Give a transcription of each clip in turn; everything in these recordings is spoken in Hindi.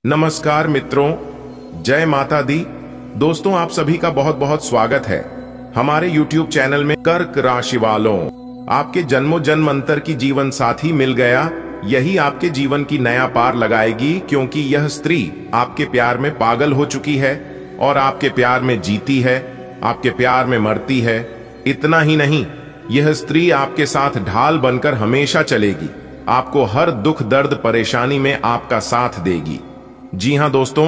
नमस्कार मित्रों, जय माता दी। दोस्तों, आप सभी का बहुत बहुत स्वागत है हमारे YouTube चैनल में। कर्क राशि वालों, आपके जन्मों जन्म अंतर की जीवन साथी मिल गया। यही आपके जीवन की नया पार लगाएगी, क्योंकि यह स्त्री आपके प्यार में पागल हो चुकी है और आपके प्यार में जीती है, आपके प्यार में मरती है। इतना ही नहीं, यह स्त्री आपके साथ ढाल बनकर हमेशा चलेगी, आपको हर दुख दर्द परेशानी में आपका साथ देगी। जी हां दोस्तों,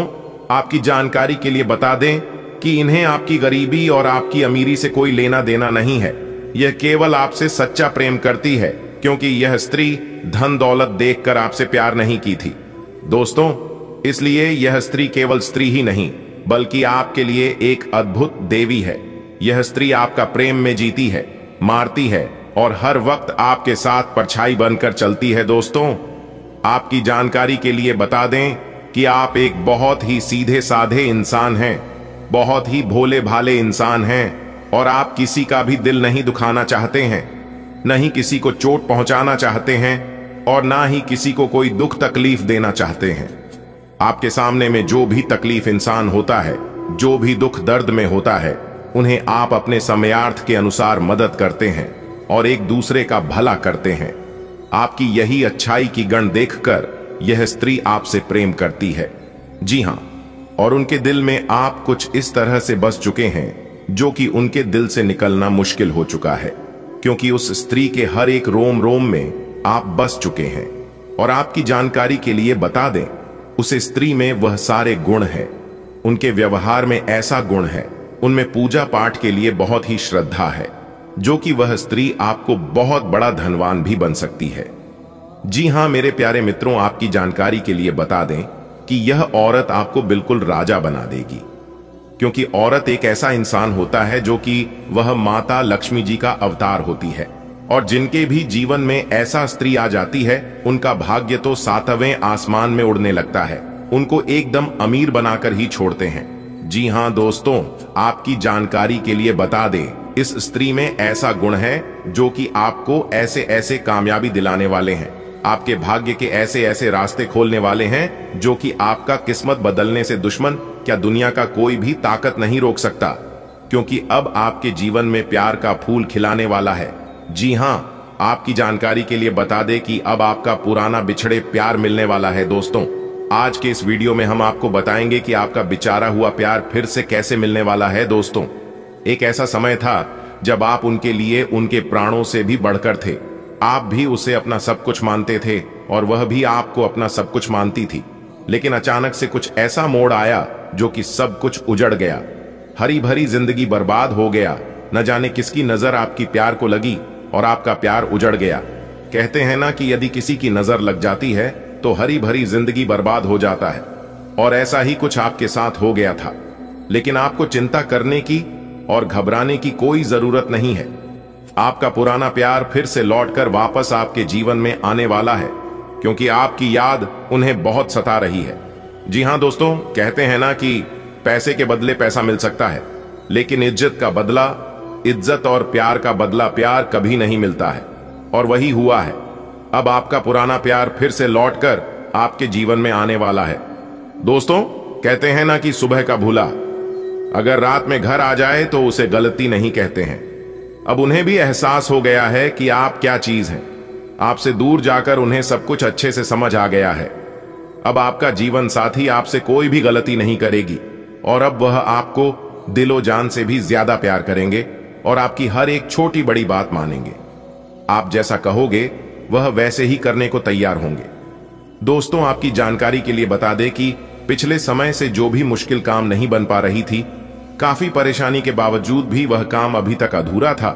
आपकी जानकारी के लिए बता दें कि इन्हें आपकी गरीबी और आपकी अमीरी से कोई लेना देना नहीं है। यह केवल आपसे सच्चा प्रेम करती है, क्योंकि यह स्त्री धन दौलत देखकर आपसे प्यार नहीं की थी दोस्तों। इसलिए यह स्त्री केवल स्त्री ही नहीं, बल्कि आपके लिए एक अद्भुत देवी है। यह स्त्री आपका प्रेम में जीती है, मारती है और हर वक्त आपके साथ परछाई बनकर चलती है। दोस्तों, आपकी जानकारी के लिए बता दें कि आप एक बहुत ही सीधे साधे इंसान हैं, बहुत ही भोले भाले इंसान हैं और आप किसी का भी दिल नहीं दुखाना चाहते हैं, नहीं किसी को चोट पहुंचाना चाहते हैं और ना ही किसी को कोई दुख तकलीफ देना चाहते हैं। आपके सामने में जो भी तकलीफ इंसान होता है, जो भी दुख दर्द में होता है, उन्हें आप अपने समयार्थ के अनुसार मदद करते हैं और एक दूसरे का भला करते हैं। आपकी यही अच्छाई की गण देखकर यह स्त्री आपसे प्रेम करती है। जी हां, और उनके दिल में आप कुछ इस तरह से बस चुके हैं जो कि उनके दिल से निकलना मुश्किल हो चुका है, क्योंकि उस स्त्री के हर एक रोम रोम में आप बस चुके हैं। और आपकी जानकारी के लिए बता दें, उस स्त्री में वह सारे गुण हैं। उनके व्यवहार में ऐसा गुण है, उनमें पूजा पाठ के लिए बहुत ही श्रद्धा है, जो कि वह स्त्री आपको बहुत बड़ा धनवान भी बन सकती है। जी हां मेरे प्यारे मित्रों, आपकी जानकारी के लिए बता दें कि यह औरत आपको बिल्कुल राजा बना देगी, क्योंकि औरत एक ऐसा इंसान होता है जो कि वह माता लक्ष्मी जी का अवतार होती है। और जिनके भी जीवन में ऐसा स्त्री आ जाती है, उनका भाग्य तो सातवें आसमान में उड़ने लगता है, उनको एकदम अमीर बनाकर ही छोड़ते हैं। जी हां दोस्तों, आपकी जानकारी के लिए बता दें, इस स्त्री में ऐसा गुण है जो कि आपको ऐसे ऐसे कामयाबी दिलाने वाले हैं, आपके भाग्य के ऐसे ऐसे रास्ते खोलने वाले हैं, जो कि आपका किस्मत बदलने से दुश्मन क्या दुनिया का कोई भी ताकत नहीं रोक सकता, क्योंकि अब आपके जीवन में प्यार का फूल खिलाने वाला है। जी हां, आपकी जानकारी के लिए बता दें कि अब आपका पुराना बिछड़े प्यार मिलने वाला है। दोस्तों, आज के इस वीडियो में हम आपको बताएंगे कि आपका बिचारा हुआ प्यार फिर से कैसे मिलने वाला है। दोस्तों, एक ऐसा समय था जब आप उनके लिए उनके प्राणों से भी बढ़कर थे। आप भी उसे अपना सब कुछ मानते थे और वह भी आपको अपना सब कुछ मानती थी। लेकिन अचानक से कुछ ऐसा मोड़ आया जो कि सब कुछ उजड़ गया, हरी भरी जिंदगी बर्बाद हो गया। न जाने किसकी नजर आपकी प्यार को लगी और आपका प्यार उजड़ गया। कहते हैं ना कि यदि किसी की नजर लग जाती है तो हरी भरी जिंदगी बर्बाद हो जाता है, और ऐसा ही कुछ आपके साथ हो गया था। लेकिन आपको चिंता करने की और घबराने की कोई जरूरत नहीं है। आपका पुराना प्यार फिर से लौटकर वापस आपके जीवन में आने वाला है, क्योंकि आपकी याद उन्हें बहुत सता रही है। जी हां दोस्तों, कहते हैं ना कि पैसे के बदले पैसा मिल सकता है, लेकिन इज्जत का बदला इज्जत और प्यार का बदला प्यार कभी नहीं मिलता है। और वही हुआ है, अब आपका पुराना प्यार फिर से लौटकर आपके जीवन में आने वाला है। दोस्तों, कहते हैं ना कि सुबह का भूला अगर रात में घर आ जाए तो उसे गलती नहीं कहते हैं। अब उन्हें भी एहसास हो गया है कि आप क्या चीज हैं। आपसे दूर जाकर उन्हें सब कुछ अच्छे से समझ आ गया है। अब आपका जीवन साथी आपसे कोई भी गलती नहीं करेगी, और अब वह आपको दिलो जान से भी ज्यादा प्यार करेंगे और आपकी हर एक छोटी बड़ी बात मानेंगे। आप जैसा कहोगे वह वैसे ही करने को तैयार होंगे। दोस्तों, आपकी जानकारी के लिए बता दें कि पिछले समय से जो भी मुश्किल काम नहीं बन पा रही थी, काफी परेशानी के बावजूद भी वह काम अभी तक अधूरा था,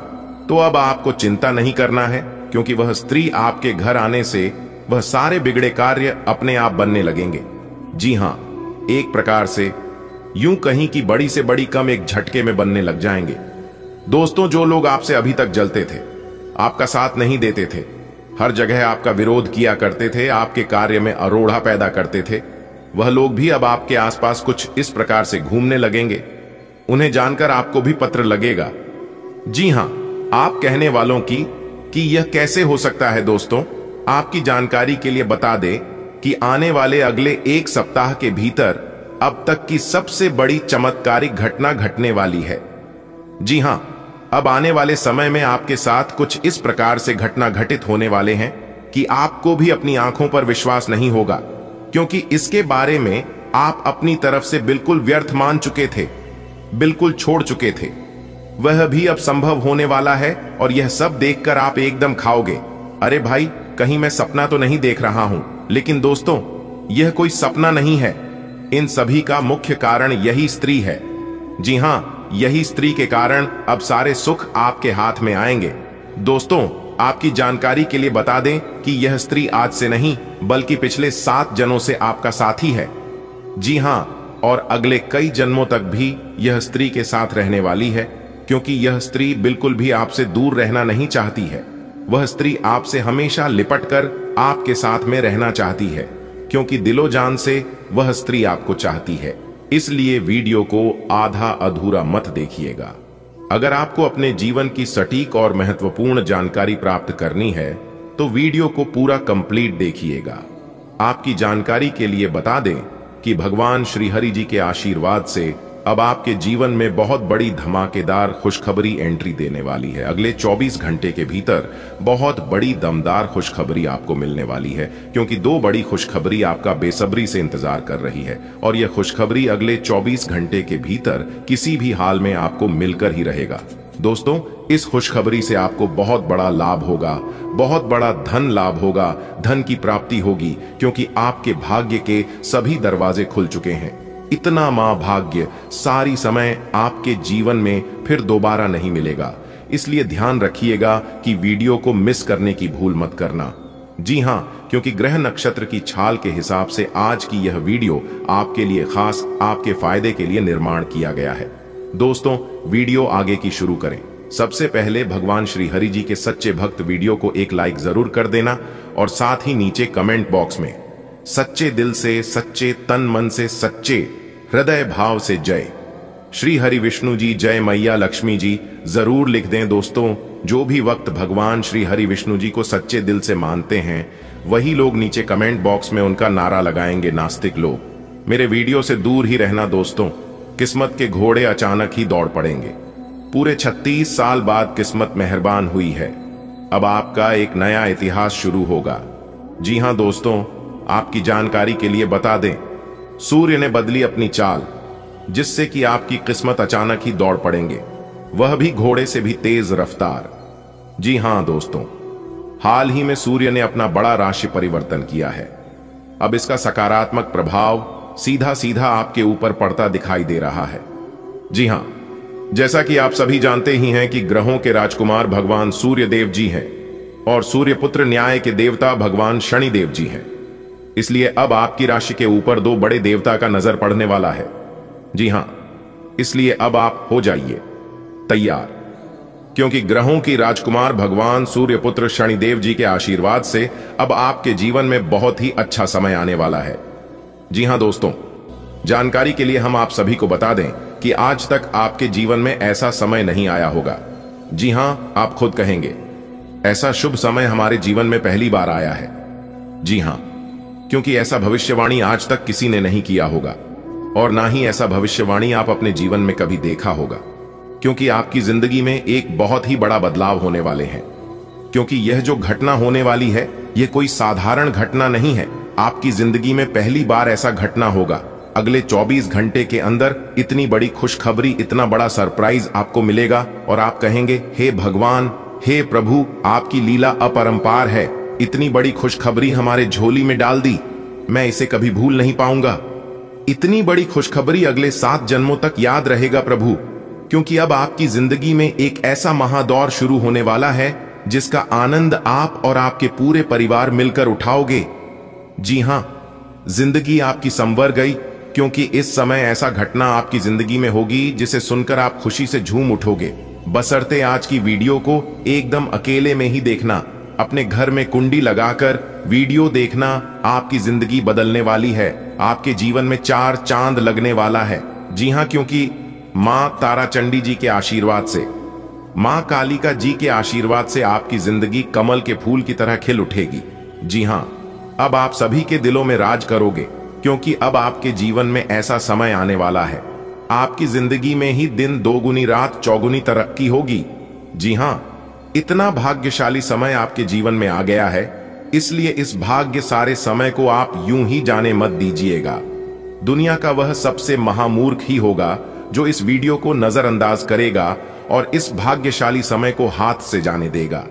तो अब आपको चिंता नहीं करना है, क्योंकि वह स्त्री आपके घर आने से वह सारे बिगड़े कार्य अपने आप बनने लगेंगे। जी हां, एक प्रकार से यूं कहीं कि बड़ी से बड़ी कम एक झटके में बनने लग जाएंगे। दोस्तों, जो लोग आपसे अभी तक जलते थे, आपका साथ नहीं देते थे, हर जगह आपका विरोध किया करते थे, आपके कार्य में अरोड़ा पैदा करते थे, वह लोग भी अब आपके आसपास कुछ इस प्रकार से घूमने लगेंगे। उन्हें जानकर आपको भी पत्र लगेगा। जी हां, आप कहने वालों की कि यह कैसे हो सकता है। दोस्तों, आपकी जानकारी के लिए बता दें कि आने वाले अगले एक सप्ताह के भीतर अब तक की सबसे बड़ी चमत्कारिक घटना घटने वाली है। जी हां, अब आने वाले समय में आपके साथ कुछ इस प्रकार से घटना घटित होने वाले हैं कि आपको भी अपनी आंखों पर विश्वास नहीं होगा, क्योंकि इसके बारे में आप अपनी तरफ से बिल्कुल व्यर्थ मान चुके थे, बिल्कुल छोड़ चुके थे। वह भी अब संभव होने वाला है और यह सब देखकर आप एकदम खाओगे, अरे भाई कहीं मैं सपना तो नहीं देख रहा हूं। लेकिन दोस्तों, यह कोई सपना नहीं है। इन सभी का मुख्य कारण यही स्त्री है। जी हां, यही स्त्री के कारण अब सारे सुख आपके हाथ में आएंगे। दोस्तों, आपकी जानकारी के लिए बता दें कि यह स्त्री आज से नहीं बल्कि पिछले 7 जन्मों से आपका साथी है। जी हां, और अगले कई जन्मों तक भी यह स्त्री के साथ रहने वाली है, क्योंकि यह स्त्री बिल्कुल भी आपसे दूर रहना नहीं चाहती है। वह स्त्री आपसे हमेशा लिपटकर आपके साथ में रहना चाहती है, क्योंकि दिलो जान से वह स्त्री आपको चाहती है। इसलिए वीडियो को आधा अधूरा मत देखिएगा। अगर आपको अपने जीवन की सटीक और महत्वपूर्ण जानकारी प्राप्त करनी है तो वीडियो को पूरा कंप्लीट देखिएगा। आपकी जानकारी के लिए बता दें कि भगवान श्री हरि जी के आशीर्वाद से अब आपके जीवन में बहुत बड़ी धमाकेदार खुशखबरी एंट्री देने वाली है। अगले 24 घंटे के भीतर बहुत बड़ी दमदार खुशखबरी आपको मिलने वाली है, क्योंकि 2 बड़ी खुशखबरी आपका बेसब्री से इंतजार कर रही है और यह खुशखबरी अगले 24 घंटे के भीतर किसी भी हाल में आपको मिलकर ही रहेगा। दोस्तों, इस खुशखबरी से आपको बहुत बड़ा लाभ होगा, बहुत बड़ा धन लाभ होगा, धन की प्राप्ति होगी, क्योंकि आपके भाग्य के सभी दरवाजे खुल चुके हैं। इतना महाभाग्य सारी समय आपके जीवन में फिर दोबारा नहीं मिलेगा। इसलिए ध्यान रखिएगा कि वीडियो को मिस करने की भूल मत करना। जी हां, क्योंकि ग्रह नक्षत्र की छाल के हिसाब से आज की यह वीडियो आपके लिए खास आपके फायदे के लिए निर्माण किया गया है। दोस्तों, वीडियो आगे की शुरू करें। सबसे पहले भगवान श्री हरि जी के सच्चे भक्त वीडियो को एक लाइक जरूर कर देना और साथ ही नीचे कमेंट बॉक्स में सच्चे दिल से, सच्चे तन मन से, सच्चे हृदय भाव से जय श्री हरि विष्णु जी, जय मैया लक्ष्मी जी जरूर लिख दें। दोस्तों, जो भी वक्त भगवान श्री हरि विष्णु जी को सच्चे दिल से मानते हैं वही लोग नीचे कमेंट बॉक्स में उनका नारा लगाएंगे, नास्तिक लोग मेरे वीडियो से दूर ही रहना। दोस्तों, किस्मत के घोड़े अचानक ही दौड़ पड़ेंगे। पूरे 36 साल बाद किस्मत मेहरबान हुई है। अब आपका एक नया इतिहास शुरू होगा। जी हां दोस्तों, आपकी जानकारी के लिए बता दें, सूर्य ने बदली अपनी चाल, जिससे कि आपकी किस्मत अचानक ही दौड़ पड़ेंगे, वह भी घोड़े से भी तेज रफ्तार। जी हां दोस्तों, हाल ही में सूर्य ने अपना बड़ा राशि परिवर्तन किया है। अब इसका सकारात्मक प्रभाव सीधा सीधा आपके ऊपर पड़ता दिखाई दे रहा है। जी हां, जैसा कि आप सभी जानते ही हैं कि ग्रहों के राजकुमार भगवान सूर्य देव जी हैं और सूर्य पुत्र न्याय के देवता भगवान शनि देव जी हैं। इसलिए अब आपकी राशि के ऊपर 2 बड़े देवता का नजर पड़ने वाला है। जी हां, इसलिए अब आप हो जाइए तैयार, क्योंकि ग्रहों की राजकुमार भगवान सूर्य पुत्र शनिदेव जी के आशीर्वाद से अब आपके जीवन में बहुत ही अच्छा समय आने वाला है। जी हां दोस्तों, जानकारी के लिए हम आप सभी को बता दें कि आज तक आपके जीवन में ऐसा समय नहीं आया होगा। जी हां, आप खुद कहेंगे, ऐसा शुभ समय हमारे जीवन में पहली बार आया है। जी हां, क्योंकि ऐसा भविष्यवाणी आज तक किसी ने नहीं किया होगा और ना ही ऐसा भविष्यवाणी आप अपने जीवन में कभी देखा होगा, क्योंकि आपकी जिंदगी में एक बहुत ही बड़ा बदलाव होने वाले हैं। क्योंकि यह जो घटना होने वाली है यह कोई साधारण घटना नहीं है। आपकी जिंदगी में पहली बार ऐसा घटना होगा। अगले 24 घंटे के अंदर इतनी बड़ी खुशखबरी, इतना बड़ा सरप्राइज आपको मिलेगा और आप कहेंगे, हे भगवान, हे प्रभु, आपकी लीला अपरंपार है। इतनी बड़ी खुशखबरी हमारे झोली में डाल दी, मैं इसे कभी भूल नहीं पाऊंगा। इतनी बड़ी खुशखबरी अगले 7 जन्मों तक याद रहेगा प्रभु, क्योंकि अब आपकी जिंदगी में एक ऐसा महादौर शुरू होने वाला है जिसका आनंद आप और आपके पूरे परिवार मिलकर उठाओगे। जी हां, जिंदगी आपकी संवर गई, क्योंकि इस समय ऐसा घटना आपकी जिंदगी में होगी जिसे सुनकर आप खुशी से झूम उठोगे। बशर्ते आज की वीडियो को एकदम अकेले में ही देखना, अपने घर में कुंडी लगाकर वीडियो देखना। आपकी जिंदगी बदलने वाली है। आपके जीवन में 4 चांद लगने वाला है। जी हां, क्योंकि मां ताराचंडी जी के आशीर्वाद से, मां कालिका जी के आशीर्वाद से आपकी जिंदगी कमल के फूल की तरह खिल उठेगी। जी हां, अब आप सभी के दिलों में राज करोगे, क्योंकि अब आपके जीवन में ऐसा समय आने वाला है। आपकी जिंदगी में ही दिन दोगुनी रात चौगुनी तरक्की होगी। जी हां, इतना भाग्यशाली समय आपके जीवन में आ गया है, इसलिए इस भाग्य सारे समय को आप यूं ही जाने मत दीजिएगा। दुनिया का वह सबसे महामूर्ख ही होगा जो इस वीडियो को नजरअंदाज करेगा और इस भाग्यशाली समय को हाथ से जाने देगा,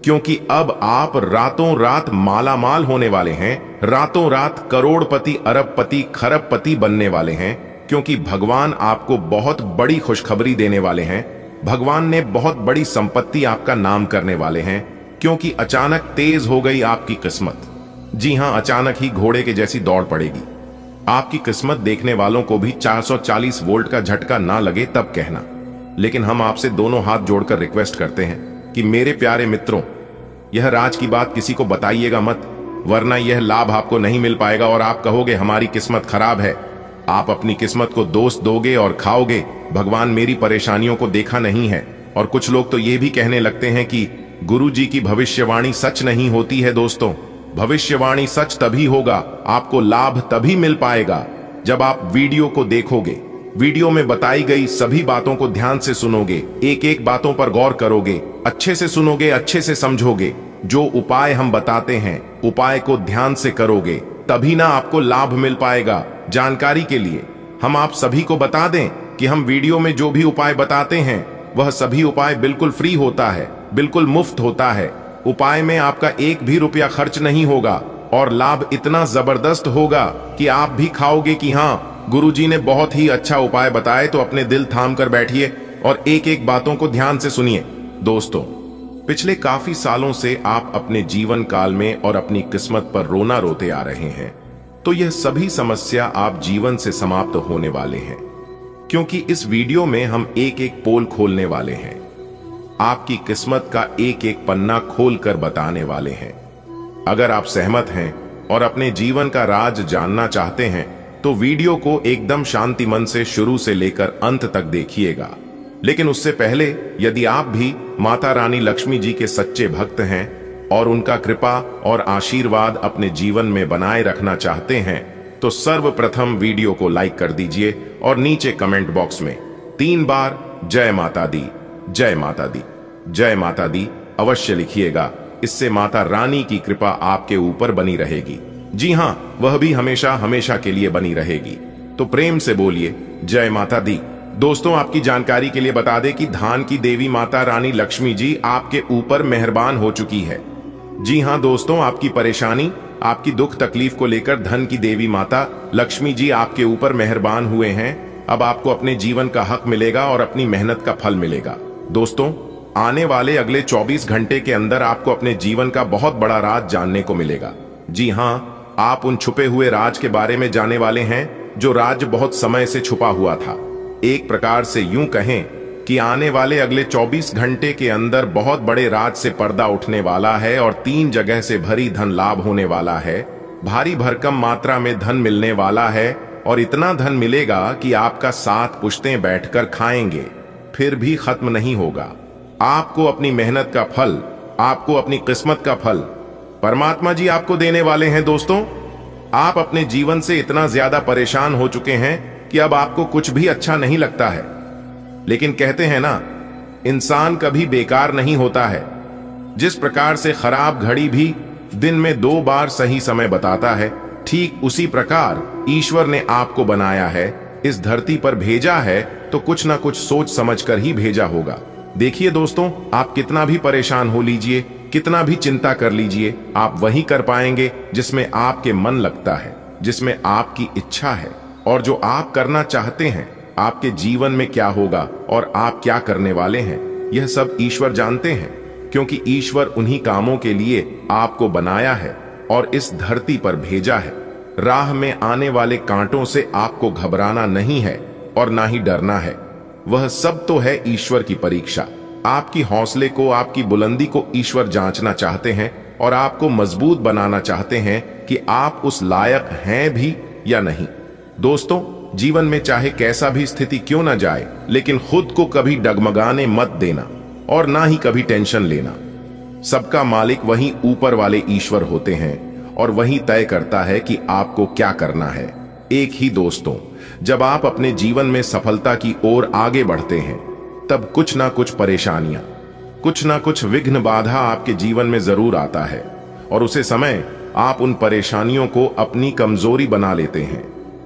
क्योंकि अब आप रातों रात माला माल होने वाले हैं, रातों रात करोड़पति, अरबपति, खरबपति बनने वाले हैं, क्योंकि भगवान आपको बहुत बड़ी खुशखबरी देने वाले हैं। भगवान ने बहुत बड़ी संपत्ति आपका नाम करने वाले हैं, क्योंकि अचानक तेज हो गई आपकी किस्मत। जी हां, अचानक ही घोड़े के जैसी दौड़ पड़ेगी। आपकी किस्मत देखने वालों को भी 440 वोल्ट का झटका ना लगे तब कहना। लेकिन हम आपसे दोनों हाथ जोड़कर रिक्वेस्ट करते हैं कि मेरे प्यारे मित्रों, यह राज की बात किसी को बताइएगा मत, वरना यह लाभ आपको नहीं मिल पाएगा और आप कहोगे हमारी किस्मत खराब है। आप अपनी किस्मत को दोष दोगे और खाओगे, भगवान मेरी परेशानियों को देखा नहीं है। और कुछ लोग तो ये भी कहने लगते हैं कि गुरुजी की भविष्यवाणी सच नहीं होती है। दोस्तों, भविष्यवाणी सच तभी होगा, आपको लाभ तभी मिल पाएगा जब आप वीडियो को देखोगे, वीडियो में बताई गई सभी बातों को ध्यान से सुनोगे, एक एक बातों पर गौर करोगे, अच्छे से सुनोगे, अच्छे से समझोगे। जो उपाय हम बताते हैं, उपाय को ध्यान से करोगे, तभी ना आपको लाभ मिल पाएगा। जानकारी के लिए हम आप सभी को बता दें कि हम वीडियो में जो भी उपाय बताते हैं वह सभी उपाय बिल्कुल फ्री होता है, बिल्कुल मुफ्त होता है। उपाय में आपका एक भी रुपया खर्च नहीं होगा और लाभ इतना जबरदस्त होगा कि आप भी खाओगे कि हाँ, गुरुजी ने बहुत ही अच्छा उपाय बताए। तो अपने दिल थाम कर बैठिए और एक एक बातों को ध्यान से सुनिए। दोस्तों, पिछले काफी सालों से आप अपने जीवन काल में और अपनी किस्मत पर रोना रोते आ रहे हैं, तो यह सभी समस्या आप जीवन से समाप्त होने वाले हैं, क्योंकि इस वीडियो में हम एक एक पोल खोलने वाले हैं, आपकी किस्मत का एक एक पन्ना खोल कर बताने वाले हैं। अगर आप सहमत हैं और अपने जीवन का राज जानना चाहते हैं तो वीडियो को एकदम शांति मन से शुरू से लेकर अंत तक देखिएगा। लेकिन उससे पहले, यदि आप भी माता रानी लक्ष्मी जी के सच्चे भक्त हैं और उनका कृपा और आशीर्वाद अपने जीवन में बनाए रखना चाहते हैं, तो सर्वप्रथम वीडियो को लाइक कर दीजिए और नीचे कमेंट बॉक्स में 3 बार जय माता दी, जय माता दी, जय माता दी अवश्य लिखिएगा। इससे माता रानी की कृपा आपके ऊपर बनी रहेगी। जी हां, वह भी हमेशा हमेशा के लिए बनी रहेगी। तो प्रेम से बोलिए जय माता दी। दोस्तों, आपकी जानकारी के लिए बता दें कि धान की देवी माता रानी लक्ष्मी जी आपके ऊपर मेहरबान हो चुकी है। जी हां दोस्तों, आपकी परेशानी, आपकी दुख तकलीफ को लेकर धन की देवी माता लक्ष्मी जी आपके ऊपर मेहरबान हुए हैं। अब आपको अपने जीवन का हक मिलेगा और अपनी मेहनत का फल मिलेगा। दोस्तों, आने वाले अगले 24 घंटे के अंदर आपको अपने जीवन का बहुत बड़ा राज जानने को मिलेगा। जी हां, आप उन छुपे हुए राज के बारे में जानने वाले हैं जो राज बहुत समय से छुपा हुआ था। एक प्रकार से यूं कहें कि आने वाले अगले 24 घंटे के अंदर बहुत बड़े राज से पर्दा उठने वाला है और 3 जगह से भरी धन लाभ होने वाला है। भारी भरकम मात्रा में धन मिलने वाला है और इतना धन मिलेगा कि आपका 7 पुश्तें बैठकर खाएंगे, फिर भी खत्म नहीं होगा। आपको अपनी मेहनत का फल, आपको अपनी किस्मत का फल परमात्मा जी आपको देने वाले हैं। दोस्तों, आप अपने जीवन से इतना ज्यादा परेशान हो चुके हैं कि अब आपको कुछ भी अच्छा नहीं लगता है। लेकिन कहते हैं ना, इंसान कभी बेकार नहीं होता है। जिस प्रकार से खराब घड़ी भी दिन में 2 बार सही समय बताता है, ठीक उसी प्रकार ईश्वर ने आपको बनाया है, इस धरती पर भेजा है, तो कुछ ना कुछ सोच समझ कर ही भेजा होगा। देखिए दोस्तों, आप कितना भी परेशान हो लीजिए, कितना भी चिंता कर लीजिए, आप वही कर पाएंगे जिसमें आपके मन लगता है, जिसमें आपकी इच्छा है। और जो आप करना चाहते हैं, आपके जीवन में क्या होगा और आप क्या करने वाले हैं, यह सब ईश्वर जानते हैं, क्योंकि ईश्वर उन्हीं कामों के लिए आपको बनाया है और इस धरती पर भेजा है। राह में आने वाले कांटों से आपको घबराना नहीं है और ना ही डरना है। वह सब तो है ईश्वर की परीक्षा। आपकी हौसले को, आपकी बुलंदी को ईश्वर जांचना चाहते हैं और आपको मजबूत बनाना चाहते हैं कि आप उस लायक हैं भी या नहीं। दोस्तों, जीवन में चाहे कैसा भी स्थिति क्यों ना जाए, लेकिन खुद को कभी डगमगाने मत देना और ना ही कभी टेंशन लेना। सबका मालिक वही ऊपर वाले ईश्वर होते हैं और वही तय करता है कि आपको क्या करना है। एक ही दोस्तों, जब आप अपने जीवन में सफलता की ओर आगे बढ़ते हैं, तब कुछ ना कुछ परेशानियां, कुछ ना कुछ विघ्न बाधा आपके जीवन में जरूर आता है और उसे समय आप उन परेशानियों को अपनी कमजोरी बना लेते हैं।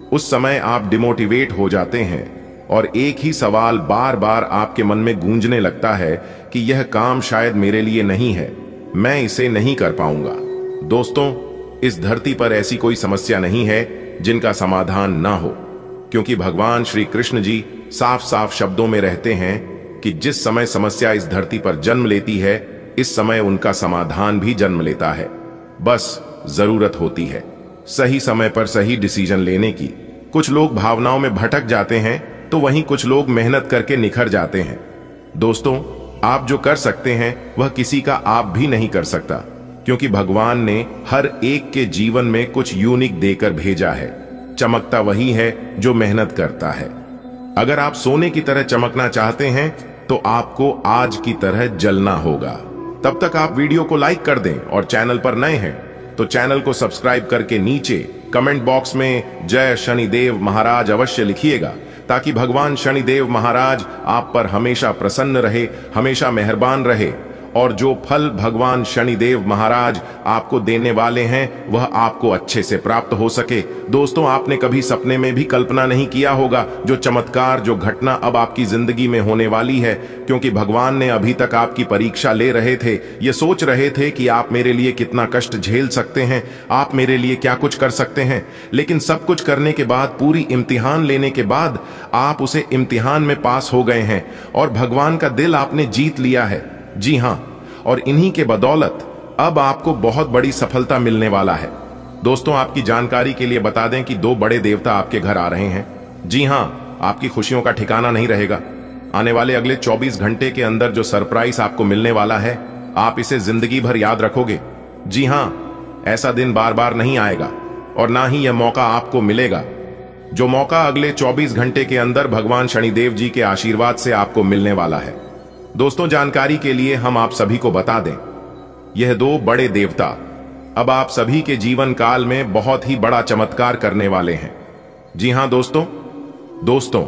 उस समय आप डिमोटिवेट हो जाते हैं और एक ही सवाल बार बार आपके मन में गूंजने लगता है कि यह काम शायद मेरे लिए नहीं है, मैं इसे नहीं कर पाऊंगा। दोस्तों, इस धरती पर ऐसी कोई समस्या नहीं है जिनका समाधान ना हो, क्योंकि भगवान श्री कृष्ण जी साफ साफ शब्दों में रहते हैं कि जिस समय समस्या इस धरती पर जन्म लेती है, इस समय उनका समाधान भी जन्म लेता है। बस जरूरत होती है सही समय पर सही डिसीजन लेने की। कुछ लोग भावनाओं में भटक जाते हैं तो वहीं कुछ लोग मेहनत करके निखर जाते हैं। दोस्तों, आप जो कर सकते हैं वह किसी का आप भी नहीं कर सकता, क्योंकि भगवान ने हर एक के जीवन में कुछ यूनिक देकर भेजा है। चमकता वही है जो मेहनत करता है। अगर आप सोने की तरह चमकना चाहते हैं तो आपको आज की तरह जलना होगा। तब तक आप वीडियो को लाइक कर दें और चैनल पर नए हैं तो चैनल को सब्सक्राइब करके नीचे कमेंट बॉक्स में जय शनिदेव महाराज अवश्य लिखिएगा, ताकि भगवान शनिदेव महाराज आप पर हमेशा प्रसन्न रहे, हमेशा मेहरबान रहे और जो फल भगवान शनिदेव महाराज आपको देने वाले हैं वह आपको अच्छे से प्राप्त हो सके। दोस्तों, आपने कभी सपने में भी कल्पना नहीं किया होगा जो चमत्कार, जो घटना अब आपकी जिंदगी में होने वाली है, क्योंकि भगवान ने अभी तक आपकी परीक्षा ले रहे थे। ये सोच रहे थे कि आप मेरे लिए कितना कष्ट झेल सकते हैं, आप मेरे लिए क्या कुछ कर सकते हैं। लेकिन सब कुछ करने के बाद, पूरी इम्तिहान लेने के बाद आप उसे इम्तिहान में पास हो गए हैं और भगवान का दिल आपने जीत लिया है। जी हां, और इन्हीं के बदौलत अब आपको बहुत बड़ी सफलता मिलने वाला है। दोस्तों, आपकी जानकारी के लिए बता दें कि 2 बड़े देवता आपके घर आ रहे हैं। जी हां, आपकी खुशियों का ठिकाना नहीं रहेगा। आने वाले अगले 24 घंटे के अंदर जो सरप्राइज आपको मिलने वाला है, आप इसे जिंदगी भर याद रखोगे। जी हां, ऐसा दिन बार बार नहीं आएगा और ना ही यह मौका आपको मिलेगा। जो मौका अगले 24 घंटे के अंदर भगवान शनिदेव जी के आशीर्वाद से आपको मिलने वाला है। दोस्तों, जानकारी के लिए हम आप सभी को बता दें, यह 2 बड़े देवता अब आप सभी के जीवन काल में बहुत ही बड़ा चमत्कार करने वाले हैं। जी हां दोस्तों,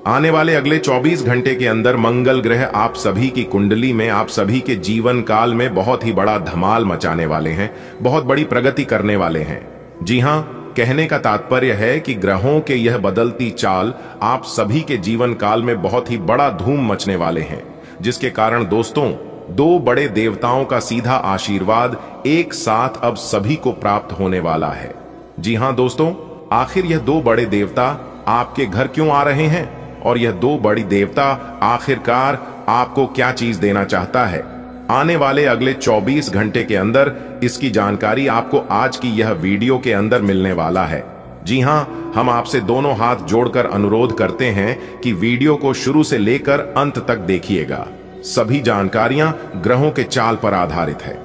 आने वाले अगले 24 घंटे के अंदर मंगल ग्रह आप सभी की कुंडली में, आप सभी के जीवन काल में बहुत ही बड़ा धमाल मचाने वाले हैं, बहुत बड़ी प्रगति करने वाले हैं। जी हां, कहने का तात्पर्य है कि ग्रहों के यह बदलती चाल आप सभी के जीवन काल में बहुत ही बड़ा धूम मचने वाले हैं, जिसके कारण दोस्तों 2 बड़े देवताओं का सीधा आशीर्वाद एक साथ अब सभी को प्राप्त होने वाला है। जी हां दोस्तों, आखिर यह 2 बड़े देवता आपके घर क्यों आ रहे हैं और यह 2 बड़ी देवता आखिरकार आपको क्या चीज देना चाहता है? आने वाले अगले 24 घंटे के अंदर इसकी जानकारी आपको आज की यह वीडियो के अंदर मिलने वाला है। जी हां, हम आपसे दोनों हाथ जोड़कर अनुरोध करते हैं कि वीडियो को शुरू से लेकर अंत तक देखिएगा। सभी जानकारियां ग्रहों के चाल पर आधारित है।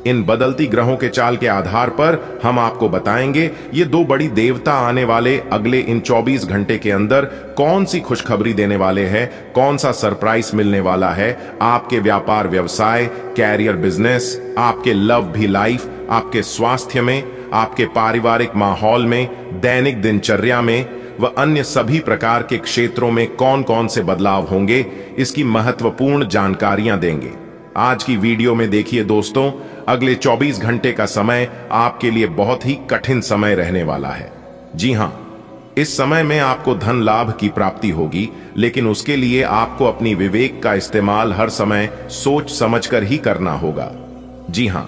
इन बदलती ग्रहों के चाल के आधार पर हम आपको बताएंगे ये 2 बड़ी देवता आने वाले अगले इन 24 घंटे के अंदर कौन सी खुशखबरी देने वाले हैं, कौन सा सरप्राइज मिलने वाला है आपके व्यापार व्यवसाय, कैरियर बिजनेस, आपके लव भी लाइफ, आपके स्वास्थ्य में, आपके पारिवारिक माहौल में, दैनिक दिनचर्या में व अन्य सभी प्रकार के क्षेत्रों में कौन कौन से बदलाव होंगे, इसकी महत्वपूर्ण जानकारियां देंगे। आज की वीडियो में देखिए दोस्तों, अगले 24 घंटे का समय आपके लिए बहुत ही कठिन समय रहने वाला है। जी हां, इस समय में आपको धन लाभ की प्राप्ति होगी, लेकिन उसके लिए आपको अपनी विवेक का इस्तेमाल हर समय सोच समझकर ही करना होगा। जी हां,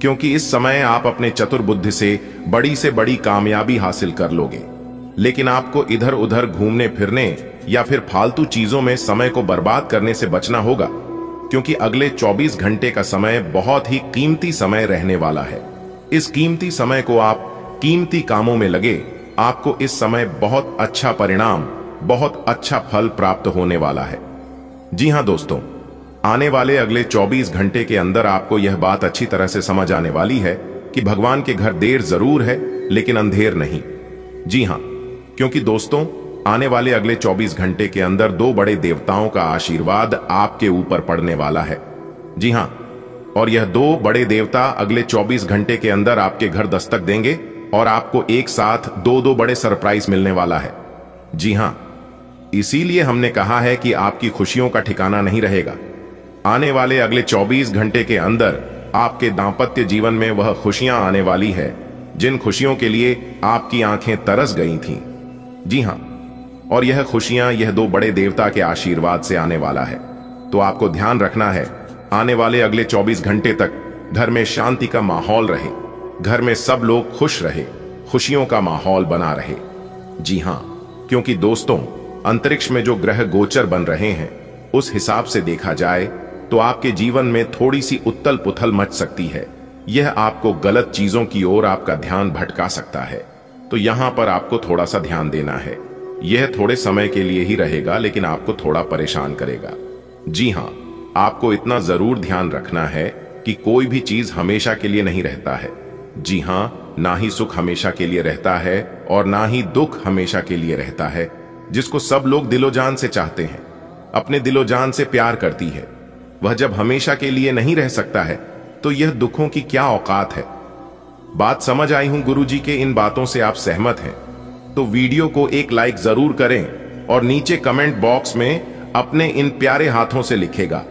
क्योंकि इस समय आप अपने चतुर बुद्धि से बड़ी कामयाबी हासिल कर लोगे, लेकिन आपको इधर उधर घूमने फिरने या फिर फालतू चीजों में समय को बर्बाद करने से बचना होगा, क्योंकि अगले 24 घंटे का समय बहुत ही कीमती समय रहने वाला है। इस कीमती समय को आप कीमती कामों में लगे, आपको इस समय बहुत अच्छा परिणाम, बहुत अच्छा फल प्राप्त होने वाला है। जी हां दोस्तों, आने वाले अगले 24 घंटे के अंदर आपको यह बात अच्छी तरह से समझ आने वाली है कि भगवान के घर देर जरूर है, लेकिन अंधेर नहीं। जी हां, क्योंकि दोस्तों आने वाले अगले 24 घंटे के अंदर 2 बड़े देवताओं का आशीर्वाद आपके ऊपर पड़ने वाला है। जी हां, और यह दो बड़े देवता अगले 24 घंटे के अंदर आपके घर दस्तक देंगे और आपको एक साथ दो बड़े सरप्राइज मिलने वाला है। जी हां, इसीलिए हमने कहा है कि आपकी खुशियों का ठिकाना नहीं रहेगा। आने वाले अगले 24 घंटे के अंदर आपके दांपत्य जीवन में वह खुशियां आने वाली है जिन खुशियों के लिए आपकी आंखें तरस गई थीं। जी हां, और यह खुशियां यह दो बड़े देवता के आशीर्वाद से आने वाला है। तो आपको ध्यान रखना है, आने वाले अगले 24 घंटे तक घर में शांति का माहौल रहे, घर में सब लोग खुश रहे, खुशियों का माहौल बना रहे। जी हां, क्योंकि दोस्तों, अंतरिक्ष में जो ग्रह गोचर बन रहे हैं उस हिसाब से देखा जाए तो आपके जीवन में थोड़ी सी उथल पुथल मच सकती है। यह आपको गलत चीजों की ओर आपका ध्यान भटका सकता है। तो यहां पर आपको थोड़ा सा ध्यान देना है। यह थोड़े समय के लिए ही रहेगा, लेकिन आपको थोड़ा परेशान करेगा। जी हां, आपको इतना जरूर ध्यान रखना है कि कोई भी चीज हमेशा के लिए नहीं रहता है। जी हां, ना ही सुख हमेशा के लिए रहता है और ना ही दुख हमेशा के लिए रहता है। जिसको सब लोग दिलो जान से चाहते हैं, अपने दिलो जान से प्यार करती है, वह जब हमेशा के लिए नहीं रह सकता है तो यह दुखों की क्या औकात है। बात समझ आई हूं गुरुजी के इन बातों से आप सहमत हैं तो वीडियो को एक लाइक जरूर करें और नीचे कमेंट बॉक्स में अपने इन प्यारे हाथों से लिखेगा।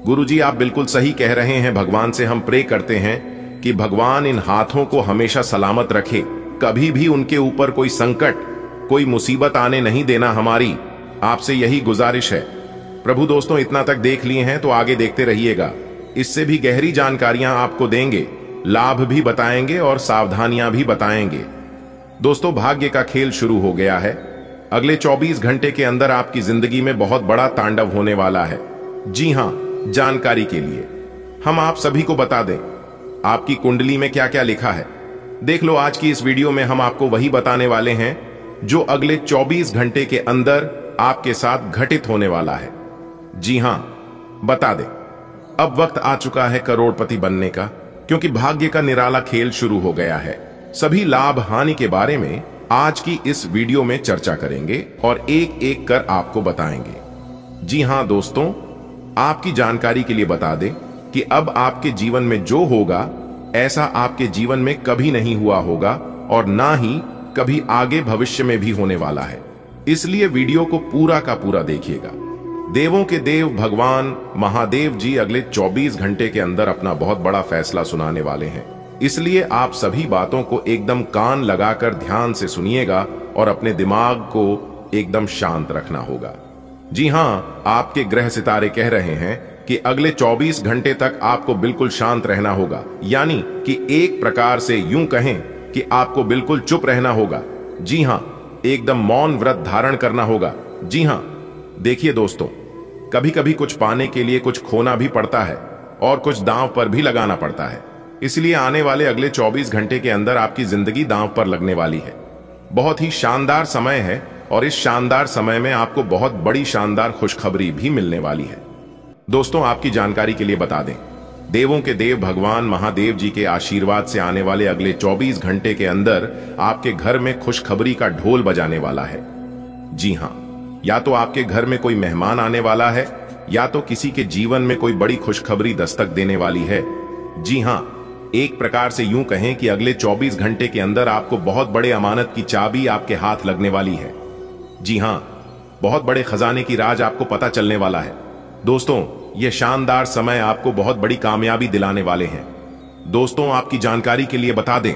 गुरुजी आप बिल्कुल सही कह रहे हैं। भगवान से हम प्रे करते हैं कि भगवान इन हाथों को हमेशा सलामत रखे, कभी भी उनके ऊपर कोई संकट, कोई मुसीबत आने नहीं देना। हमारी आपसे यही गुजारिश है। प्रभु दोस्तों, इतना तक देख लिए हैं तो आगे देखते रहिएगा। इससे भी गहरी जानकारियां आपको देंगे, लाभ भी बताएंगे और सावधानियां भी बताएंगे। दोस्तों, भाग्य का खेल शुरू हो गया है। अगले 24 घंटे के अंदर आपकी जिंदगी में बहुत बड़ा तांडव होने वाला है। जी हां, जानकारी के लिए हम आप सभी को बता दें आपकी कुंडली में क्या क्या लिखा है। देख लो, आज की इस वीडियो में हम आपको वही बताने वाले हैं जो अगले 24 घंटे के अंदर आपके साथ घटित होने वाला है। जी हां, बता दें, अब वक्त आ चुका है करोड़पति बनने का, क्योंकि भाग्य का निराला खेल शुरू हो गया है। सभी लाभ हानि के बारे में आज की इस वीडियो में चर्चा करेंगे और एक एक कर आपको बताएंगे। जी हां दोस्तों, आपकी जानकारी के लिए बता दें कि अब आपके जीवन में जो होगा ऐसा आपके जीवन में कभी नहीं हुआ होगा और ना ही कभी आगे भविष्य में भी होने वाला है। इसलिए वीडियो को पूरा का पूरा देखिएगा। देवों के देव भगवान महादेव जी अगले 24 घंटे के अंदर अपना बहुत बड़ा फैसला सुनाने वाले हैं। इसलिए आप सभी बातों को एकदम कान लगाकर ध्यान से सुनिएगा और अपने दिमाग को एकदम शांत रखना होगा। जी हां, आपके ग्रह सितारे कह रहे हैं कि अगले 24 घंटे तक आपको बिल्कुल शांत रहना होगा, यानी कि एक प्रकार से यूं कहें कि आपको बिल्कुल चुप रहना होगा। जी हां, एकदम मौन व्रत धारण करना होगा। जी हां, देखिए दोस्तों, कभी कभी कुछ पाने के लिए कुछ खोना भी पड़ता है और कुछ दांव पर भी लगाना पड़ता है। इसलिए आने वाले अगले 24 घंटे के अंदर आपकी जिंदगी दांव पर लगने वाली है। बहुत ही शानदार समय है और इस शानदार समय में आपको बहुत बड़ी शानदार खुशखबरी भी मिलने वाली है। दोस्तों, आपकी जानकारी के लिए बता दें, देवों के देव भगवान महादेव जी के आशीर्वाद से आने वाले अगले 24 घंटे के अंदर आपके घर में खुशखबरी का ढोल बजाने वाला है। जी हां, या तो आपके घर में कोई मेहमान आने वाला है या तो किसी के जीवन में कोई बड़ी खुशखबरी दस्तक देने वाली है। जी हां, एक प्रकार से यूं कहें कि अगले 24 घंटे के अंदर आपको बहुत बड़े अमानत की चाबी आपके हाथ लगने वाली है। जी हां, बहुत बड़े खजाने की राज आपको पता चलने वाला है। दोस्तों, यह शानदार समय आपको बहुत बड़ी कामयाबी दिलाने वाले हैं। दोस्तों, आपकी जानकारी के लिए बता दें,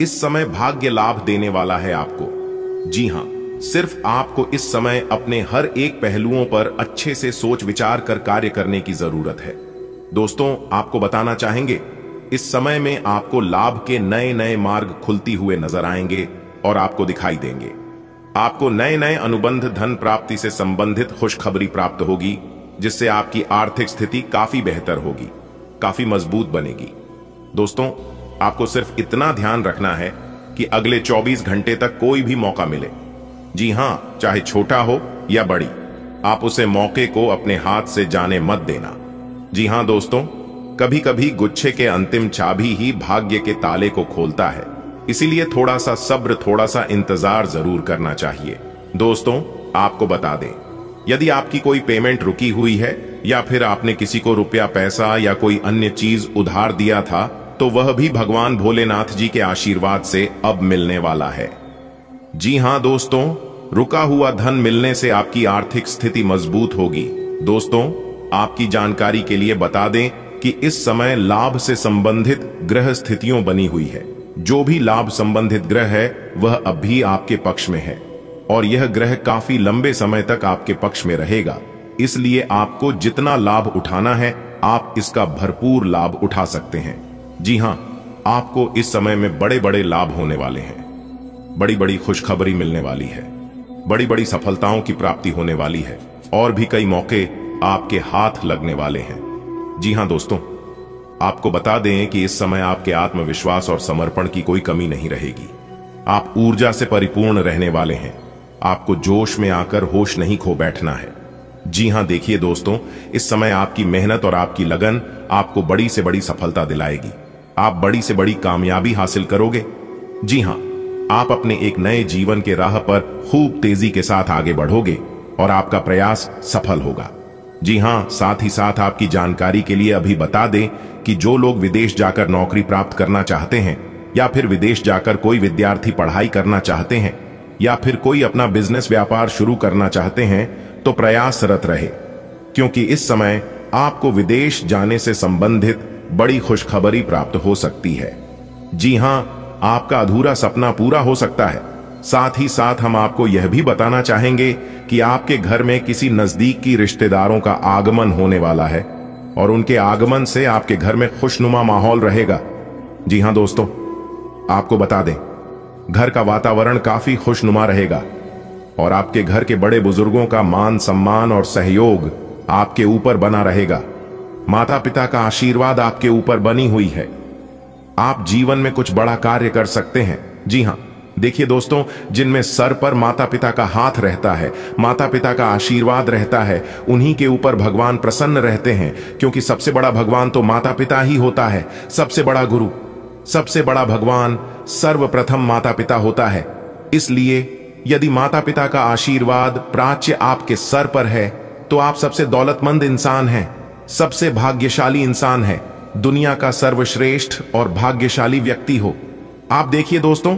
इस समय भाग्य लाभ देने वाला है आपको। जी हां, सिर्फ आपको इस समय अपने हर एक पहलुओं पर अच्छे से सोच विचार कर कार्य करने की जरूरत है। दोस्तों, आपको बताना चाहेंगे, इस समय में आपको लाभ के नए नए मार्ग खुलती हुए नजर आएंगे और आपको दिखाई देंगे। आपको नए नए अनुबंध धन प्राप्ति से संबंधित खुशखबरी प्राप्त होगी, जिससे आपकी आर्थिक स्थिति काफी बेहतर होगी, काफी मजबूत बनेगी। दोस्तों, आपको सिर्फ इतना ध्यान रखना है कि अगले 24 घंटे तक कोई भी मौका मिले, जी हां, चाहे छोटा हो या बड़ी, आप उसे मौके को अपने हाथ से जाने मत देना। जी हां दोस्तों, कभी कभी गुच्छे के अंतिम चाबी ही भाग्य के ताले को खोलता है। इसीलिए थोड़ा सा सब्र, थोड़ा सा इंतजार जरूर करना चाहिए। दोस्तों, आपको बता दें, यदि आपकी कोई पेमेंट रुकी हुई है या फिर आपने किसी को रुपया पैसा या कोई अन्य चीज उधार दिया था, तो वह भी भगवान भोलेनाथ जी के आशीर्वाद से अब मिलने वाला है। जी हां दोस्तों, रुका हुआ धन मिलने से आपकी आर्थिक स्थिति मजबूत होगी। दोस्तों, आपकी जानकारी के लिए बता दें कि इस समय लाभ से संबंधित ग्रह स्थितियों बनी हुई है। जो भी लाभ संबंधित ग्रह है वह अब भी आपके पक्ष में है और यह ग्रह काफी लंबे समय तक आपके पक्ष में रहेगा। इसलिए आपको जितना लाभ उठाना है आप इसका भरपूर लाभ उठा सकते हैं। जी हां, आपको इस समय में बड़े बड़े लाभ होने वाले हैं। बड़ी बड़ी खुशखबरी मिलने वाली है, बड़ी बड़ी सफलताओं की प्राप्ति होने वाली है और भी कई मौके आपके हाथ लगने वाले हैं। जी हां दोस्तों, आपको बता दें कि इस समय आपके आत्मविश्वास और समर्पण की कोई कमी नहीं रहेगी। आप ऊर्जा से परिपूर्ण रहने वाले हैं। आपको जोश में आकर होश नहीं खो बैठना है। जी हां, देखिए दोस्तों, इस समय आपकी मेहनत और आपकी लगन आपको बड़ी से बड़ी सफलता दिलाएगी। आप बड़ी से बड़ी कामयाबी हासिल करोगे। जी हां, आप अपने एक नए जीवन के राह पर खूब तेजी के साथ आगे बढ़ोगे और आपका प्रयास सफल होगा। जी हां, साथ ही साथ आपकी जानकारी के लिए अभी बता दें कि जो लोग विदेश जाकर नौकरी प्राप्त करना चाहते हैं या फिर विदेश जाकर कोई विद्यार्थी पढ़ाई करना चाहते हैं या फिर कोई अपना बिजनेस व्यापार शुरू करना चाहते हैं तो प्रयासरत रहे, क्योंकि इस समय आपको विदेश जाने से संबंधित बड़ी खुशखबरी प्राप्त हो सकती है। जी हां, आपका अधूरा सपना पूरा हो सकता है। साथ ही साथ हम आपको यह भी बताना चाहेंगे कि आपके घर में किसी नजदीकी रिश्तेदारों का आगमन होने वाला है और उनके आगमन से आपके घर में खुशनुमा माहौल रहेगा। जी हां दोस्तों, आपको बता दें, घर का वातावरण काफी खुशनुमा रहेगा और आपके घर के बड़े बुजुर्गों का मान सम्मान और सहयोग आपके ऊपर बना रहेगा। माता पिता का आशीर्वाद आपके ऊपर बनी हुई है। आप जीवन में कुछ बड़ा कार्य कर सकते हैं। जी हां, देखिए दोस्तों, जिनमें सर पर माता पिता का हाथ रहता है, माता पिता का आशीर्वाद रहता है, उन्हीं के ऊपर भगवान प्रसन्न रहते हैं, क्योंकि सबसे बड़ा भगवान तो माता पिता ही होता है। सबसे बड़ा गुरु, सबसे बड़ा भगवान सर्वप्रथम माता पिता होता है। इसलिए यदि माता पिता का आशीर्वाद प्राच्य आपके सर पर है तो आप सबसे दौलतमंद इंसान हैं, सबसे भाग्यशाली इंसान हैं, दुनिया का सर्वश्रेष्ठ और भाग्यशाली व्यक्ति हो। आप देखिए दोस्तों,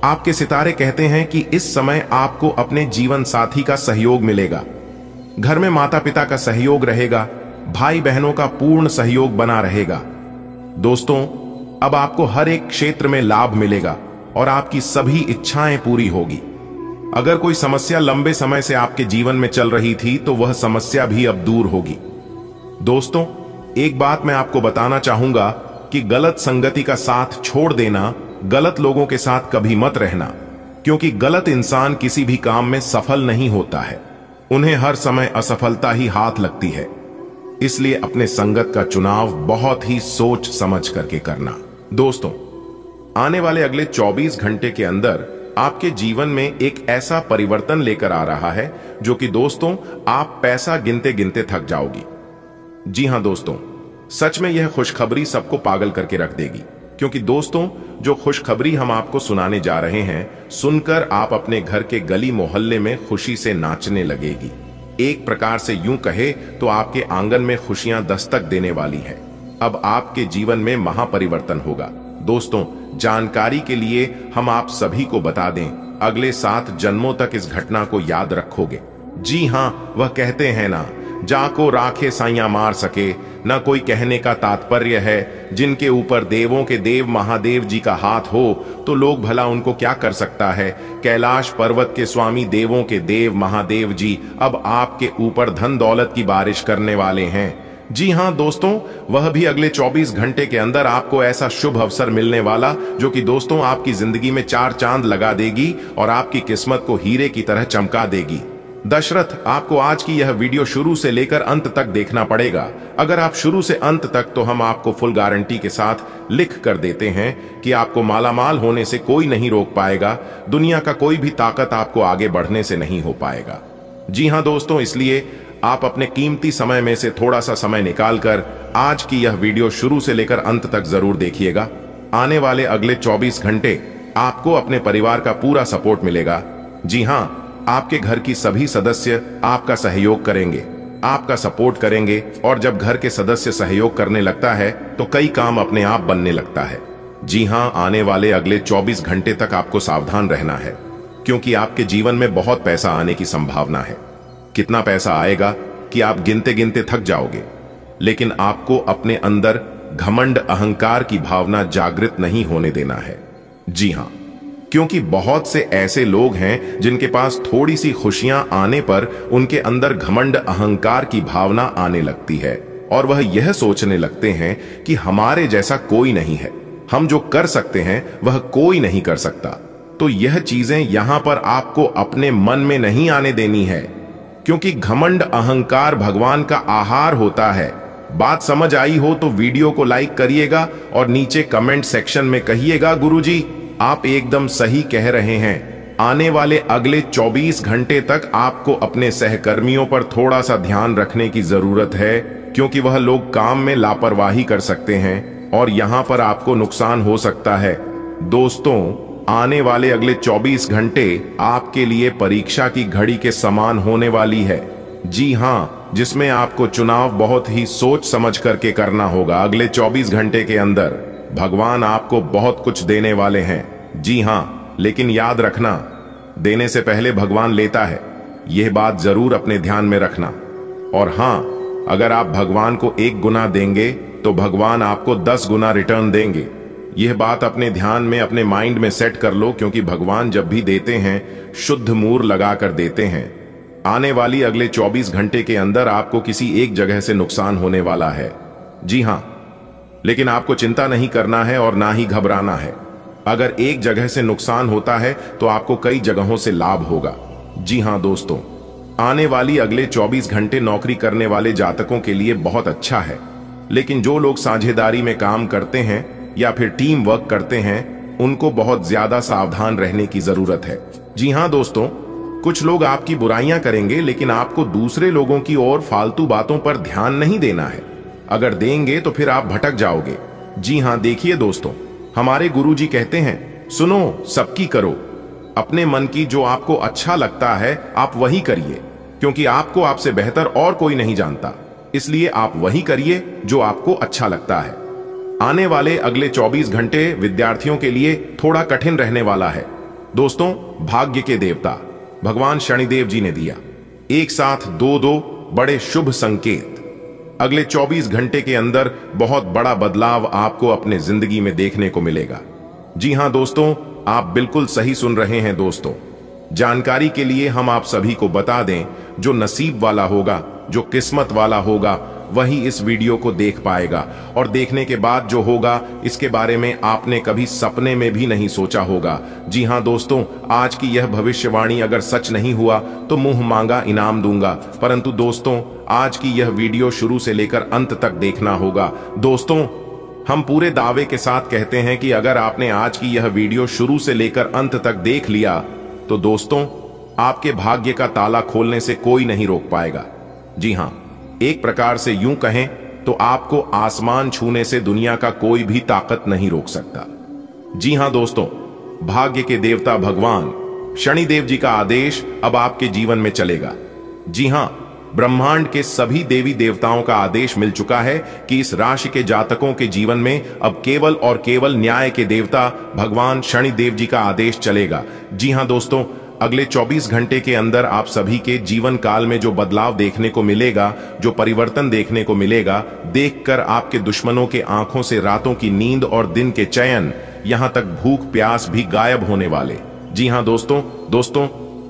आपके सितारे कहते हैं कि इस समय आपको अपने जीवन साथी का सहयोग मिलेगा। घर में माता पिता का सहयोग रहेगा, भाई बहनों का पूर्ण सहयोग बना रहेगा। दोस्तों, अब आपको हर एक क्षेत्र में लाभ मिलेगा और आपकी सभी इच्छाएं पूरी होगी। अगर कोई समस्या लंबे समय से आपके जीवन में चल रही थी तो वह समस्या भी अब दूर होगी। दोस्तों, एक बात मैं आपको बताना चाहूंगा कि गलत संगति का साथ छोड़ देना, गलत लोगों के साथ कभी मत रहना, क्योंकि गलत इंसान किसी भी काम में सफल नहीं होता है। उन्हें हर समय असफलता ही हाथ लगती है। इसलिए अपने संगत का चुनाव बहुत ही सोच समझ करके करना। दोस्तों, आने वाले अगले 24 घंटे के अंदर आपके जीवन में एक ऐसा परिवर्तन लेकर आ रहा है जो कि दोस्तों आप पैसा गिनते गिनते थक जाओगी। जी हां दोस्तों, सच में यह खुशखबरी सबको पागल करके रख देगी, क्योंकि दोस्तों जो खुशखबरी हम आपको सुनाने जा रहे हैं, सुनकर आप अपने घर के गली मोहल्ले में खुशी से नाचने लगेगी। एक प्रकार से यूं कहे तो आपके आंगन में खुशियां दस्तक देने वाली है। अब आपके जीवन में महापरिवर्तन होगा। दोस्तों, जानकारी के लिए हम आप सभी को बता दें, अगले 7 जन्मों तक इस घटना को याद रखोगे। जी हां, वह कहते हैं ना, जाको राखे साइया मार सके, न कोई कहने का तात्पर्य है। जिनके ऊपर देवों के देव महादेव जी का हाथ हो तो लोग भला उनको क्या कर सकता है। कैलाश पर्वत के स्वामी देवों के देव महादेव जी अब आपके ऊपर धन दौलत की बारिश करने वाले हैं। जी हां दोस्तों, वह भी अगले 24 घंटे के अंदर आपको ऐसा शुभ अवसर मिलने वाला जो कि दोस्तों आपकी जिंदगी में 4 चांद लगा देगी और आपकी किस्मत को हीरे की तरह चमका देगी। दशरथ, आपको आज की यह वीडियो शुरू से लेकर अंत तक देखना पड़ेगा। अगर आप शुरू से अंत तक, तो हम आपको फुल गारंटी के साथ लिख कर देते हैं कि आपको मालामाल होने से कोई नहीं रोक पाएगा। दुनिया का कोई भी ताकत आपको आगे बढ़ने से नहीं हो पाएगा। जी हां दोस्तों, इसलिए आप अपने कीमती समय में से थोड़ा सा समय निकालकर आज की यह वीडियो शुरू से लेकर अंत तक जरूर देखिएगा। आने वाले अगले 24 घंटे आपको अपने परिवार का पूरा सपोर्ट मिलेगा। जी हां, आपके घर की सभी सदस्य आपका सहयोग करेंगे। आपका सपोर्ट करेंगे और जब घर के सदस्य सहयोग करने लगता है तो कई काम अपने आप बनने लगता है। जी हां, आने वाले अगले 24 घंटे तक आपको सावधान रहना है, क्योंकि आपके जीवन में बहुत पैसा आने की संभावना है। कितना पैसा आएगा कि आप गिनते गिनते थक जाओगे, लेकिन आपको अपने अंदर घमंड अहंकार की भावना जागृत नहीं होने देना है। जी हां, क्योंकि बहुत से ऐसे लोग हैं जिनके पास थोड़ी सी खुशियां आने पर उनके अंदर घमंड अहंकार की भावना आने लगती है और वह यह सोचने लगते हैं कि हमारे जैसा कोई नहीं है, हम जो कर सकते हैं वह कोई नहीं कर सकता। तो यह चीजें यहां पर आपको अपने मन में नहीं आने देनी है, क्योंकि घमंड अहंकार भगवान का आहार होता है। बात समझ आई हो तो वीडियो को लाइक करिएगा और नीचे कमेंट सेक्शन में कहिएगा, गुरुजी आप एकदम सही कह रहे हैं। आने वाले अगले 24 घंटे तक आपको अपने सहकर्मियों पर थोड़ा सा ध्यान रखने की जरूरत है, क्योंकि वह लोग काम में लापरवाही कर सकते हैं और यहां पर आपको नुकसान हो सकता है। दोस्तों, आने वाले अगले 24 घंटे आपके लिए परीक्षा की घड़ी के समान होने वाली है। जी हां, जिसमें आपको चुनाव बहुत ही सोच समझ करके करना होगा। अगले 24 घंटे के अंदर भगवान आपको बहुत कुछ देने वाले हैं। जी हां, लेकिन याद रखना, देने से पहले भगवान लेता है, यह बात जरूर अपने ध्यान में रखना। और हां, अगर आप भगवान को 1 गुना देंगे तो भगवान आपको 10 गुना रिटर्न देंगे। यह बात अपने ध्यान में, अपने माइंड में सेट कर लो, क्योंकि भगवान जब भी देते हैं शुद्ध मूर लगाकर देते हैं। आने वाली अगले 24 घंटे के अंदर आपको किसी एक जगह से नुकसान होने वाला है। जी हां, लेकिन आपको चिंता नहीं करना है और ना ही घबराना है। अगर एक जगह से नुकसान होता है तो आपको कई जगहों से लाभ होगा। जी हां दोस्तों, आने वाली अगले 24 घंटे नौकरी करने वाले जातकों के लिए बहुत अच्छा है, लेकिन जो लोग साझेदारी में काम करते हैं या फिर टीम वर्क करते हैं, उनको बहुत ज्यादा सावधान रहने की जरूरत है। जी हां दोस्तों, कुछ लोग आपकी बुराइयां करेंगे, लेकिन आपको दूसरे लोगों की ओर फालतू बातों पर ध्यान नहीं देना है। अगर देंगे तो फिर आप भटक जाओगे। जी हां, देखिए दोस्तों, हमारे गुरुजी कहते हैं, सुनो सबकी करो, अपने मन की जो आपको अच्छा लगता है आप वही करिए, क्योंकि आपको आपसे बेहतर और कोई नहीं जानता। इसलिए आप वही करिए जो आपको अच्छा लगता है। आने वाले अगले 24 घंटे विद्यार्थियों के लिए थोड़ा कठिन रहने वाला है। दोस्तों, भाग्य के देवता भगवान शनिदेव जी ने दिया एक साथ दो बड़े शुभ संकेत। अगले 24 घंटे के अंदर बहुत बड़ा बदलाव आपको अपने जिंदगी में देखने को मिलेगा। जी हां दोस्तों, आप बिल्कुल सही सुन रहे हैं दोस्तों। जानकारी के लिए हम आप सभी को बता दें, जो नसीब वाला होगा, जो किस्मत वाला होगा, वही इस वीडियो को देख पाएगा, और देखने के बाद जो होगा इसके बारे में आपने कभी सपने में भी नहीं सोचा होगा। जी हां दोस्तों, आज की यह भविष्यवाणी अगर सच नहीं हुआ तो मुंह मांगा इनाम दूंगा, परंतु दोस्तों आज की यह वीडियो शुरू से लेकर अंत तक देखना होगा। दोस्तों, हम पूरे दावे के साथ कहते हैं कि अगर आपने आज की यह वीडियो शुरू से लेकर अंत तक देख लिया तो दोस्तों आपके भाग्य का ताला खोलने से कोई नहीं रोक पाएगा। जी हां, एक प्रकार से यूं कहें तो आपको आसमान छूने से दुनिया का कोई भी ताकत नहीं रोक सकता। जी हां दोस्तों, भाग्य के देवता भगवान शनिदेव जी का आदेश अब आपके जीवन में चलेगा। जी हां, ब्रह्मांड के सभी देवी देवताओं का आदेश मिल चुका है कि इस राशि के जातकों के जीवन में अब केवल और केवल न्याय के देवता भगवान शनिदेव जी का आदेश चलेगा। जी हां दोस्तों, अगले 24 घंटे के अंदर आप सभी के जीवन काल में जो बदलाव देखने को मिलेगा, जो परिवर्तन देखने को मिलेगा, देखकर आपके दुश्मनों के आंखों से रातों की नींद और दिन के चैन, यहां तक भूख प्यास भी गायब होने वाले। जी हां दोस्तों,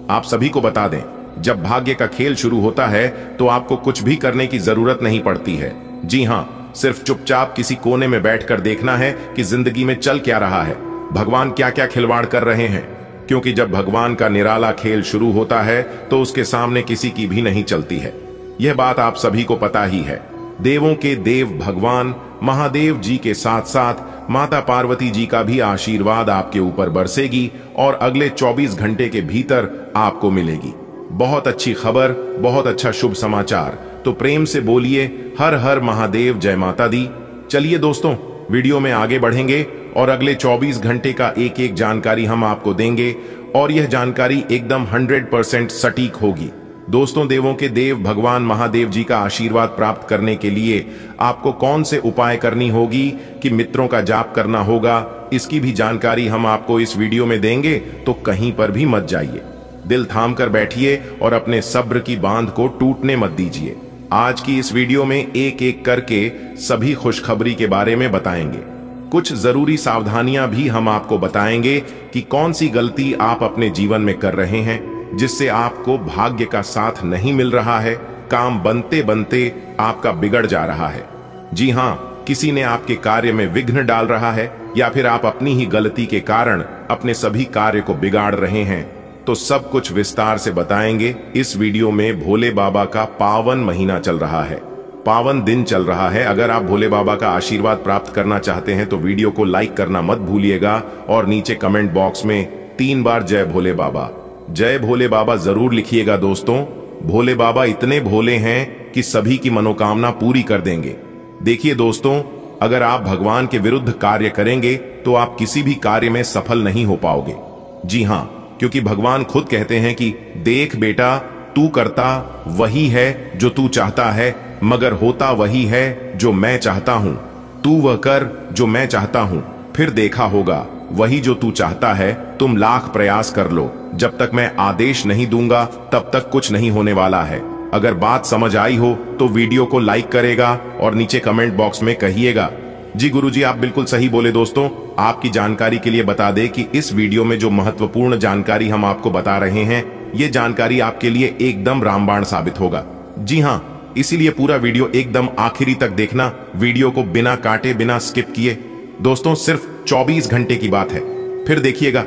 आप सभी को बता दें, जब भाग्य का खेल शुरू होता है तो आपको कुछ भी करने की जरूरत नहीं पड़ती है। जी हां, सिर्फ चुपचाप किसी कोने में बैठकर देखना है कि जिंदगी में चल क्या रहा है, भगवान क्या क्या खिलवाड़ कर रहे हैं, क्योंकि जब भगवान का निराला खेल शुरू होता है तो उसके सामने किसी की भी नहीं चलती है। यह बात आप सभी को पता ही है। देवों के देव भगवान महादेव जी के साथ साथ माता पार्वती जी का भी आशीर्वाद आपके ऊपर बरसेगी और अगले 24 घंटे के भीतर आपको मिलेगी बहुत अच्छी खबर, बहुत अच्छा शुभ समाचार। तो प्रेम से बोलिए हर हर महादेव, जय माता दी। चलिए दोस्तों, वीडियो में आगे बढ़ेंगे और अगले 24 घंटे का एक एक जानकारी हम आपको देंगे और यह जानकारी एकदम 100% सटीक होगी। दोस्तों, देवों के देव भगवान महादेव जी का आशीर्वाद प्राप्त करने के लिए आपको कौन से उपाय करनी होगी कि मित्रों का जाप करना होगा, इसकी भी जानकारी हम आपको इस वीडियो में देंगे, तो कहीं पर भी मत जाइए। दिल थाम कर बैठिए और अपने सब्र की बांध को टूटने मत दीजिए। आज की इस वीडियो में एक एक करके सभी खुशखबरी के बारे में बताएंगे। कुछ जरूरी सावधानियां भी हम आपको बताएंगे कि कौन सी गलती आप अपने जीवन में कर रहे हैं जिससे आपको भाग्य का साथ नहीं मिल रहा है, काम बनते बनते आपका बिगड़ जा रहा है। जी हाँ, किसी ने आपके कार्य में विघ्न डाल रहा है या फिर आप अपनी ही गलती के कारण अपने सभी कार्य को बिगाड़ रहे हैं, तो सब कुछ विस्तार से बताएंगे इस वीडियो में। भोले बाबा का पावन महीना चल रहा है, पावन दिन चल रहा है। अगर आप भोले बाबा का आशीर्वाद प्राप्त करना चाहते हैं तो वीडियो को लाइक करना मत भूलिएगा और नीचे कमेंट बॉक्स में 3 बार जय भोले बाबा, जय भोले बाबा जरूर लिखिएगा। दोस्तों, भोले बाबा इतने भोले हैं कि सभी की मनोकामना पूरी कर देंगे। देखिए दोस्तों, अगर आप भगवान के विरुद्ध कार्य करेंगे तो आप किसी भी कार्य में सफल नहीं हो पाओगे। जी हाँ, क्योंकि भगवान खुद कहते हैं कि देख बेटा, तू करता वही है जो तू चाहता है, मगर होता वही है जो मैं चाहता हूं। तू वह कर जो मैं चाहता हूं, फिर देखा होगा वही जो तू चाहता है। तुम लाख प्रयास कर लो, जब तक मैं आदेश नहीं दूंगा तब तक कुछ नहीं होने वाला है। अगर बात समझ आई हो तो वीडियो को लाइक करेगा और नीचे कमेंट बॉक्स में कहिएगा जी गुरुजी आप बिल्कुल सही बोले। दोस्तों, आपकी जानकारी के लिए बता दें कि इस वीडियो में जो महत्वपूर्ण जानकारी हम आपको बता रहे हैं, ये जानकारी आपके लिए एकदम रामबाण साबित होगा। जी हाँ, इसीलिए पूरा वीडियो एकदम आखिरी तक देखना, वीडियो को बिना काटे बिना स्किप किए। दोस्तों, सिर्फ 24 घंटे की बात है, फिर देखिएगा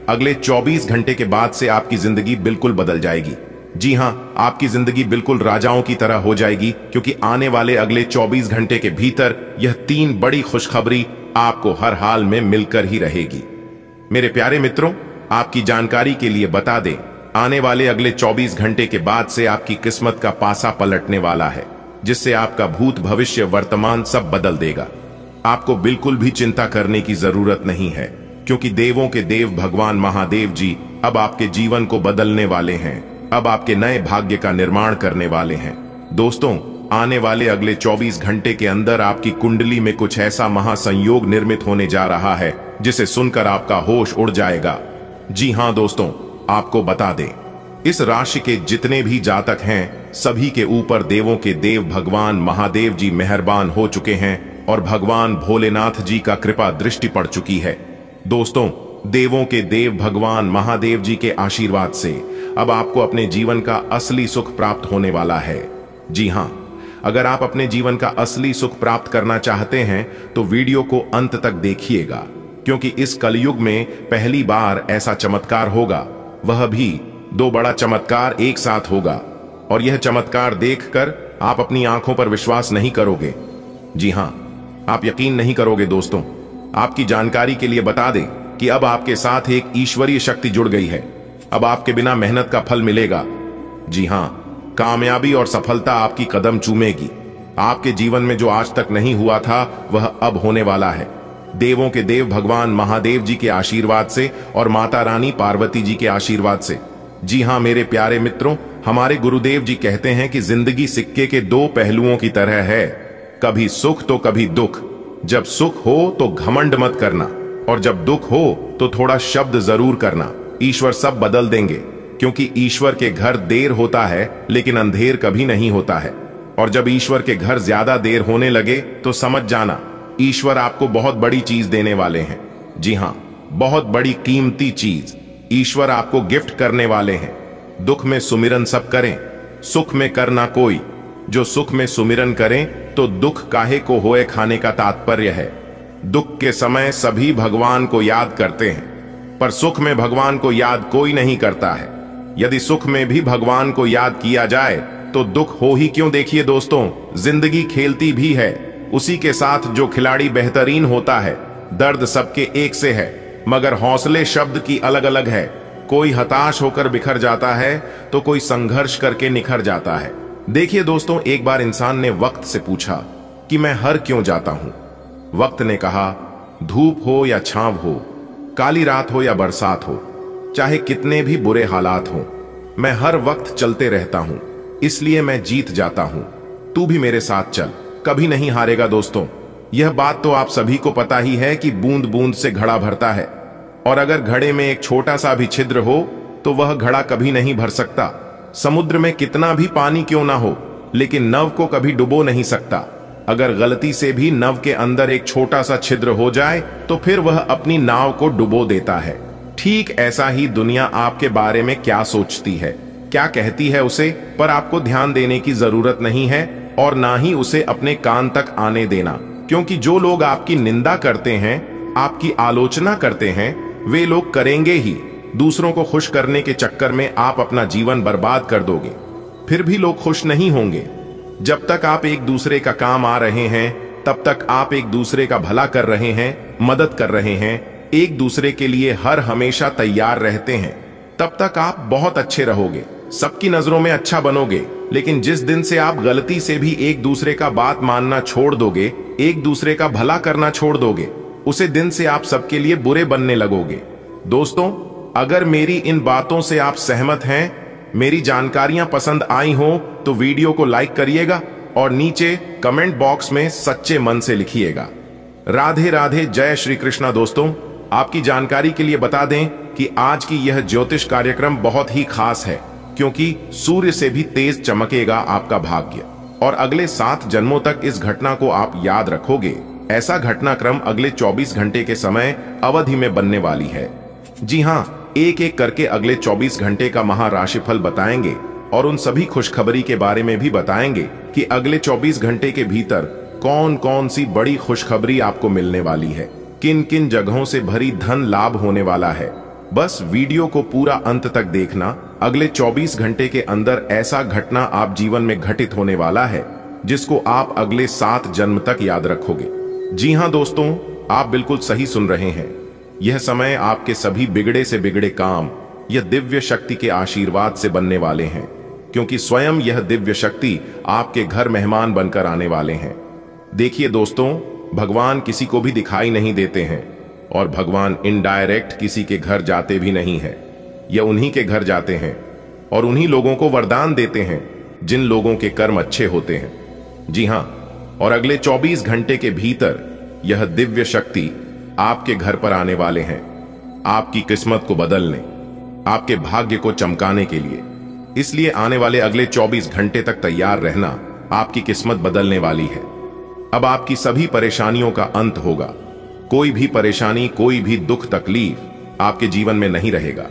अगले 24 घंटे के बाद से आपकी जिंदगी बिल्कुल बदल जाएगी। जी हाँ, आपकी जिंदगी बिल्कुल राजाओं की तरह हो जाएगी, क्योंकि आने वाले अगले 24 घंटे के भीतर यह 3 बड़ी खुशखबरी आपको हर हाल में मिलकर ही रहेगी। मेरे प्यारे मित्रों, आपकी जानकारी के लिए बता दें, आने वाले अगले 24 घंटे के बाद से आपकी किस्मत का पासा पलटने वाला है, जिससे आपका भूत भविष्य वर्तमान सब बदल देगा। आपको बिल्कुल भी चिंता करने की जरूरत नहीं है, क्योंकि देवों के देव भगवान महादेव जी अब आपके जीवन को बदलने वाले हैं, अब आपके नए भाग्य का निर्माण करने वाले हैं। दोस्तों, आने वाले अगले 24 घंटे के अंदर आपकी कुंडली में कुछ ऐसा महासंयोग निर्मित होने जा रहा है जिसे सुनकर आपका होश उड़ जाएगा। जी हाँ दोस्तों, आपको बता दें, इस राशि के जितने भी जातक हैं, सभी के ऊपर देवों के देव भगवान महादेव जी मेहरबान हो चुके हैं और भगवान भोलेनाथ जी का कृपा दृष्टि पड़ चुकी है। दोस्तों, देवों के देव भगवान महादेव जी के आशीर्वाद से अब आपको अपने जीवन का असली सुख प्राप्त होने वाला है। जी हाँ, अगर आप अपने जीवन का असली सुख प्राप्त करना चाहते हैं तो वीडियो को अंत तक देखिएगा, क्योंकि इस कलयुग में पहली बार ऐसा चमत्कार होगा, वह भी 2 बड़ा चमत्कार एक साथ होगा, और यह चमत्कार देखकर आप अपनी आंखों पर विश्वास नहीं करोगे। जी हाँ, आप यकीन नहीं करोगे। दोस्तों, आपकी जानकारी के लिए बता दें कि अब आपके साथ एक ईश्वरीय शक्ति जुड़ गई है। अब आपके बिना मेहनत का फल मिलेगा। जी हाँ, कामयाबी और सफलता आपकी कदम चूमेगी। आपके जीवन में जो आज तक नहीं हुआ था वह अब होने वाला है, देवों के देव भगवान महादेव जी के आशीर्वाद से और माता रानी पार्वती जी के आशीर्वाद से। जी हाँ मेरे प्यारे मित्रों, हमारे गुरुदेव जी कहते हैं कि जिंदगी सिक्के के 2 पहलुओं की तरह है, कभी सुख तो कभी दुख। जब सुख हो तो घमंड मत करना, और जब दुख हो तो थोड़ा शब्द जरूर करना। ईश्वर सब बदल देंगे, क्योंकि ईश्वर के घर देर होता है लेकिन अंधेर कभी नहीं होता है। और जब ईश्वर के घर ज्यादा देर होने लगे तो समझ जाना ईश्वर आपको बहुत बड़ी चीज देने वाले हैं। जी हाँ, बहुत बड़ी कीमती चीज ईश्वर आपको गिफ्ट करने वाले हैं। दुख में सुमिरन सब करें, सुख में करना कोई। जो सुख में सुमिरन करें तो दुख काहे को होए खाने का तात्पर्य है। दुख के समय सभी भगवान को याद करते हैं, पर सुख में भगवान को याद कोई नहीं करता है। यदि सुख में भी भगवान को याद किया जाए तो दुख हो ही क्यों। देखिए दोस्तों, जिंदगी खेलती भी है, उसी के साथ जो खिलाड़ी बेहतरीन होता है। दर्द सबके एक से है, मगर हौसले शब्द की अलग अलग है। कोई हताश होकर बिखर जाता है तो कोई संघर्ष करके निखर जाता है। देखिए दोस्तों, एक बार इंसान ने वक्त से पूछा कि मैं हर क्यों जाता हूं। वक्त ने कहा, धूप हो या छांव हो, काली रात हो या बरसात हो, चाहे कितने भी बुरे हालात हो, मैं हर वक्त चलते रहता हूं, इसलिए मैं जीत जाता हूं। तू भी मेरे साथ चल, कभी नहीं हारेगा। दोस्तों, यह बात तो आप सभी को पता ही है कि बूंद बूंद से घड़ा भरता है, और अगर घड़े में एक छोटा सा भी छिद्र हो तो वह घड़ा कभी नहीं भर सकता। समुद्र में कितना भी पानी क्यों ना हो, लेकिन नव को कभी डुबो नहीं सकता। अगर गलती से भी नव के अंदर एक छोटा सा छिद्र हो जाए तो फिर वह अपनी नाव को डुबो देता है। ठीक ऐसा ही दुनिया आपके बारे में क्या सोचती है, क्या कहती है उसे, पर आपको ध्यान देने की जरूरत नहीं है और ना ही उसे अपने कान तक आने देना, क्योंकि जो लोग आपकी निंदा करते हैं, आपकी आलोचना करते हैं, वे लोग करेंगे ही। दूसरों को खुश करने के चक्कर में आप अपना जीवन बर्बाद कर दोगे, फिर भी लोग खुश नहीं होंगे। जब तक आप एक दूसरे का काम आ रहे हैं, तब तक आप एक दूसरे का भला कर रहे हैं, मदद कर रहे हैं, एक दूसरे के लिए हर हमेशा तैयार रहते हैं, तब तक आप बहुत अच्छे रहोगे, सबकी नजरों में अच्छा बनोगे। लेकिन जिस दिन से आप गलती से भी एक दूसरे का बात मानना छोड़ दोगे, एक दूसरे का भला करना छोड़ दोगे, उसे दिन से आप सबके लिए बुरे बनने लगोगे। दोस्तों, अगर मेरी इन बातों से आप सहमत हैं, मेरी जानकारियां पसंद आई हो तो वीडियो को लाइक करिएगा और नीचे कमेंट बॉक्स में सच्चे मन से लिखिएगा। राधे राधे, जय श्री कृष्णा। दोस्तों, आपकी जानकारी के लिए बता दें कि आज की यह ज्योतिष कार्यक्रम बहुत ही खास है, क्योंकि सूर्य से भी तेज चमकेगा आपका भाग्य, और अगले 7 जन्मों तक इस घटना को आप याद रखोगे। ऐसा घटनाक्रम अगले 24 घंटे के समय अवधि में बनने वाली है। जी हां, एक एक करके अगले 24 घंटे का महाराशिफल बताएंगे और उन सभी खुशखबरी के बारे में भी बताएंगे कि अगले 24 घंटे के भीतर कौन कौन सी बड़ी खुशखबरी आपको मिलने वाली है, किन किन जगहों से भरी धन लाभ होने वाला है। बस वीडियो को पूरा अंत तक देखना। अगले 24 घंटे के अंदर ऐसा घटना आप जीवन में घटित होने वाला है जिसको आप अगले 7 जन्म तक याद रखोगे। जी हां दोस्तों, आप बिल्कुल सही सुन रहे हैं। यह समय आपके सभी बिगड़े से बिगड़े काम यह दिव्य शक्ति के आशीर्वाद से बनने वाले हैं, क्योंकि स्वयं यह दिव्य शक्ति आपके घर मेहमान बनकर आने वाले हैं। देखिए दोस्तों, भगवान किसी को भी दिखाई नहीं देते हैं और भगवान इनडायरेक्ट किसी के घर जाते भी नहीं है। यह उन्हीं के घर जाते हैं और उन्हीं लोगों को वरदान देते हैं जिन लोगों के कर्म अच्छे होते हैं। जी हां, और अगले 24 घंटे के भीतर यह दिव्य शक्ति आपके घर पर आने वाले हैं, आपकी किस्मत को बदलने, आपके भाग्य को चमकाने के लिए। इसलिए आने वाले अगले 24 घंटे तक तैयार रहना, आपकी किस्मत बदलने वाली है। अब आपकी सभी परेशानियों का अंत होगा। कोई भी परेशानी, कोई भी दुख तकलीफ आपके जीवन में नहीं रहेगा,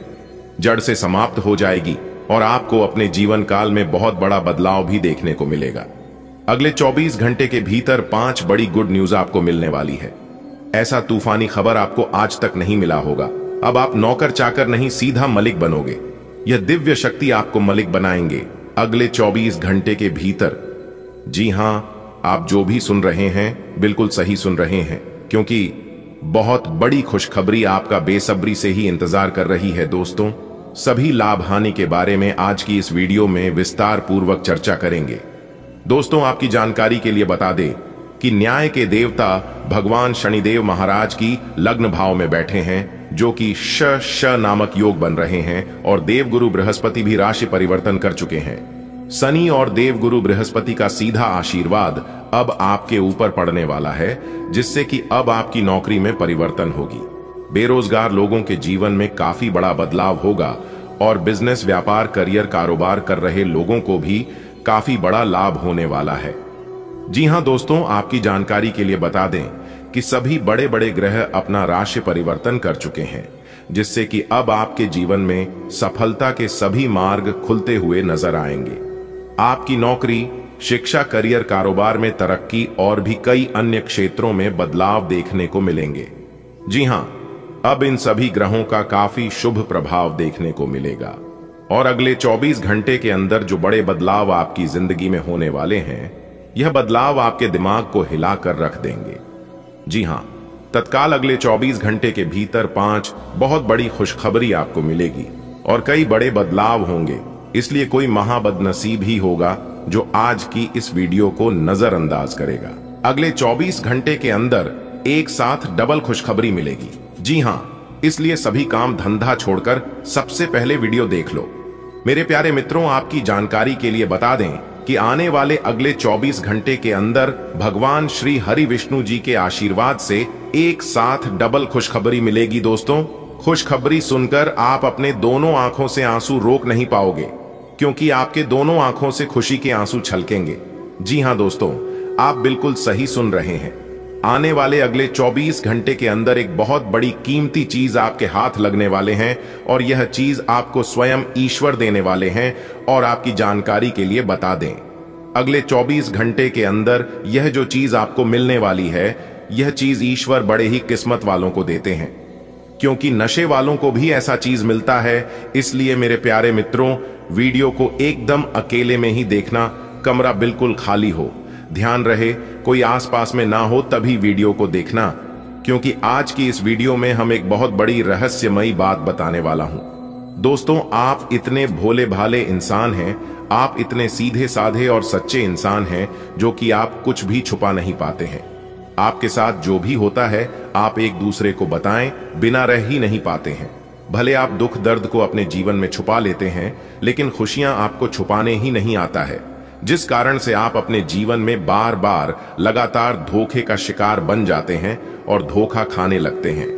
जड़ से समाप्त हो जाएगी और आपको अपने जीवन काल में बहुत बड़ा बदलाव भी देखने को मिलेगा। अगले 24 घंटे के भीतर 5 बड़ी गुड न्यूज आपको मिलने वाली है। ऐसा तूफानी खबर आपको आज तक नहीं मिला होगा। अब आप नौकर चाकर नहीं, सीधा मलिक बनोगे। यह दिव्य शक्ति आपको मलिक बनाएंगे अगले 24 घंटे के भीतर। जी हां, आप जो भी सुन रहे हैं बिल्कुल सही सुन रहे हैं, क्योंकि बहुत बड़ी खुशखबरी आपका बेसब्री से ही इंतजार कर रही है। दोस्तों, सभी लाभ हानि के बारे में आज की इस वीडियो में विस्तार पूर्वक चर्चा करेंगे। दोस्तों, आपकी जानकारी के लिए बता दें कि न्याय के देवता भगवान शनिदेव महाराज की लग्न भाव में बैठे हैं, जो कि श नामक योग बन रहे हैं, और देवगुरु बृहस्पति भी राशि परिवर्तन कर चुके हैं। शनि और देवगुरु बृहस्पति का सीधा आशीर्वाद अब आपके ऊपर पड़ने वाला है, जिससे कि अब आपकी नौकरी में परिवर्तन होगी। बेरोजगार लोगों के जीवन में काफी बड़ा बदलाव होगा और बिजनेस, व्यापार, करियर, कारोबार कर रहे लोगों को भी काफी बड़ा लाभ होने वाला है। जी हां दोस्तों, आपकी जानकारी के लिए बता दें कि सभी बड़े बड़े ग्रह अपना राशि परिवर्तन कर चुके हैं, जिससे कि अब आपके जीवन में सफलता के सभी मार्ग खुलते हुए नजर आएंगे। आपकी नौकरी, शिक्षा, करियर, कारोबार में तरक्की और भी कई अन्य क्षेत्रों में बदलाव देखने को मिलेंगे। जी हां, अब इन सभी ग्रहों का काफी शुभ प्रभाव देखने को मिलेगा और अगले 24 घंटे के अंदर जो बड़े बदलाव आपकी जिंदगी में होने वाले हैं, यह बदलाव आपके दिमाग को हिलाकर रख देंगे। जी हां, तत्काल अगले 24 घंटे के भीतर 5 बहुत बड़ी खुशखबरी आपको मिलेगी और कई बड़े बदलाव होंगे। इसलिए कोई महाबदनसीब ही होगा जो आज की इस वीडियो को नजरअंदाज करेगा। अगले 24 घंटे के अंदर एक साथ डबल खुशखबरी मिलेगी। जी हां, इसलिए सभी काम धंधा छोड़कर सबसे पहले वीडियो देख लो। मेरे प्यारे मित्रों, आपकी जानकारी के लिए बता दें कि आने वाले अगले 24 घंटे के अंदर भगवान श्री हरि विष्णु जी के आशीर्वाद से एक साथ डबल खुशखबरी मिलेगी। दोस्तों, खुशखबरी सुनकर आप अपने दोनों आंखों से आंसू रोक नहीं पाओगे, क्योंकि आपके दोनों आंखों से खुशी के आंसू छलकेंगे। जी हां दोस्तों, आप बिल्कुल सही सुन रहे हैं। आने वाले अगले 24 घंटे के अंदर एक बहुत बड़ी कीमती चीज आपके हाथ लगने वाले हैं, और यह चीज आपको स्वयं ईश्वर देने वाले हैं। और आपकी जानकारी के लिए बता दें, अगले 24 घंटे के अंदर यह जो चीज आपको मिलने वाली है, यह चीज ईश्वर बड़े ही किस्मत वालों को देते हैं, क्योंकि नशे वालों को भी ऐसा चीज मिलता है। इसलिए मेरे प्यारे मित्रों, वीडियो को एकदम अकेले में ही देखना, कमरा बिल्कुल खाली हो, ध्यान रहे कोई आसपास में ना हो, तभी वीडियो को देखना, क्योंकि आज की इस वीडियो में हम एक बहुत बड़ी रहस्यमयी बात बताने वाला हूं। दोस्तों, आप इतने भोले भाले इंसान हैं, आप इतने सीधे साधे और सच्चे इंसान हैं, जो कि आप कुछ भी छुपा नहीं पाते हैं। आपके साथ जो भी होता है आप एक दूसरे को बताएं बिना रह ही नहीं पाते हैं। भले आप दुख दर्द को अपने जीवन में छुपा लेते हैं, लेकिन खुशियां आपको छुपाने ही नहीं आता है, जिस कारण से आप अपने जीवन में बार बार लगातार धोखे का शिकार बन जाते हैं और धोखा खाने लगते हैं।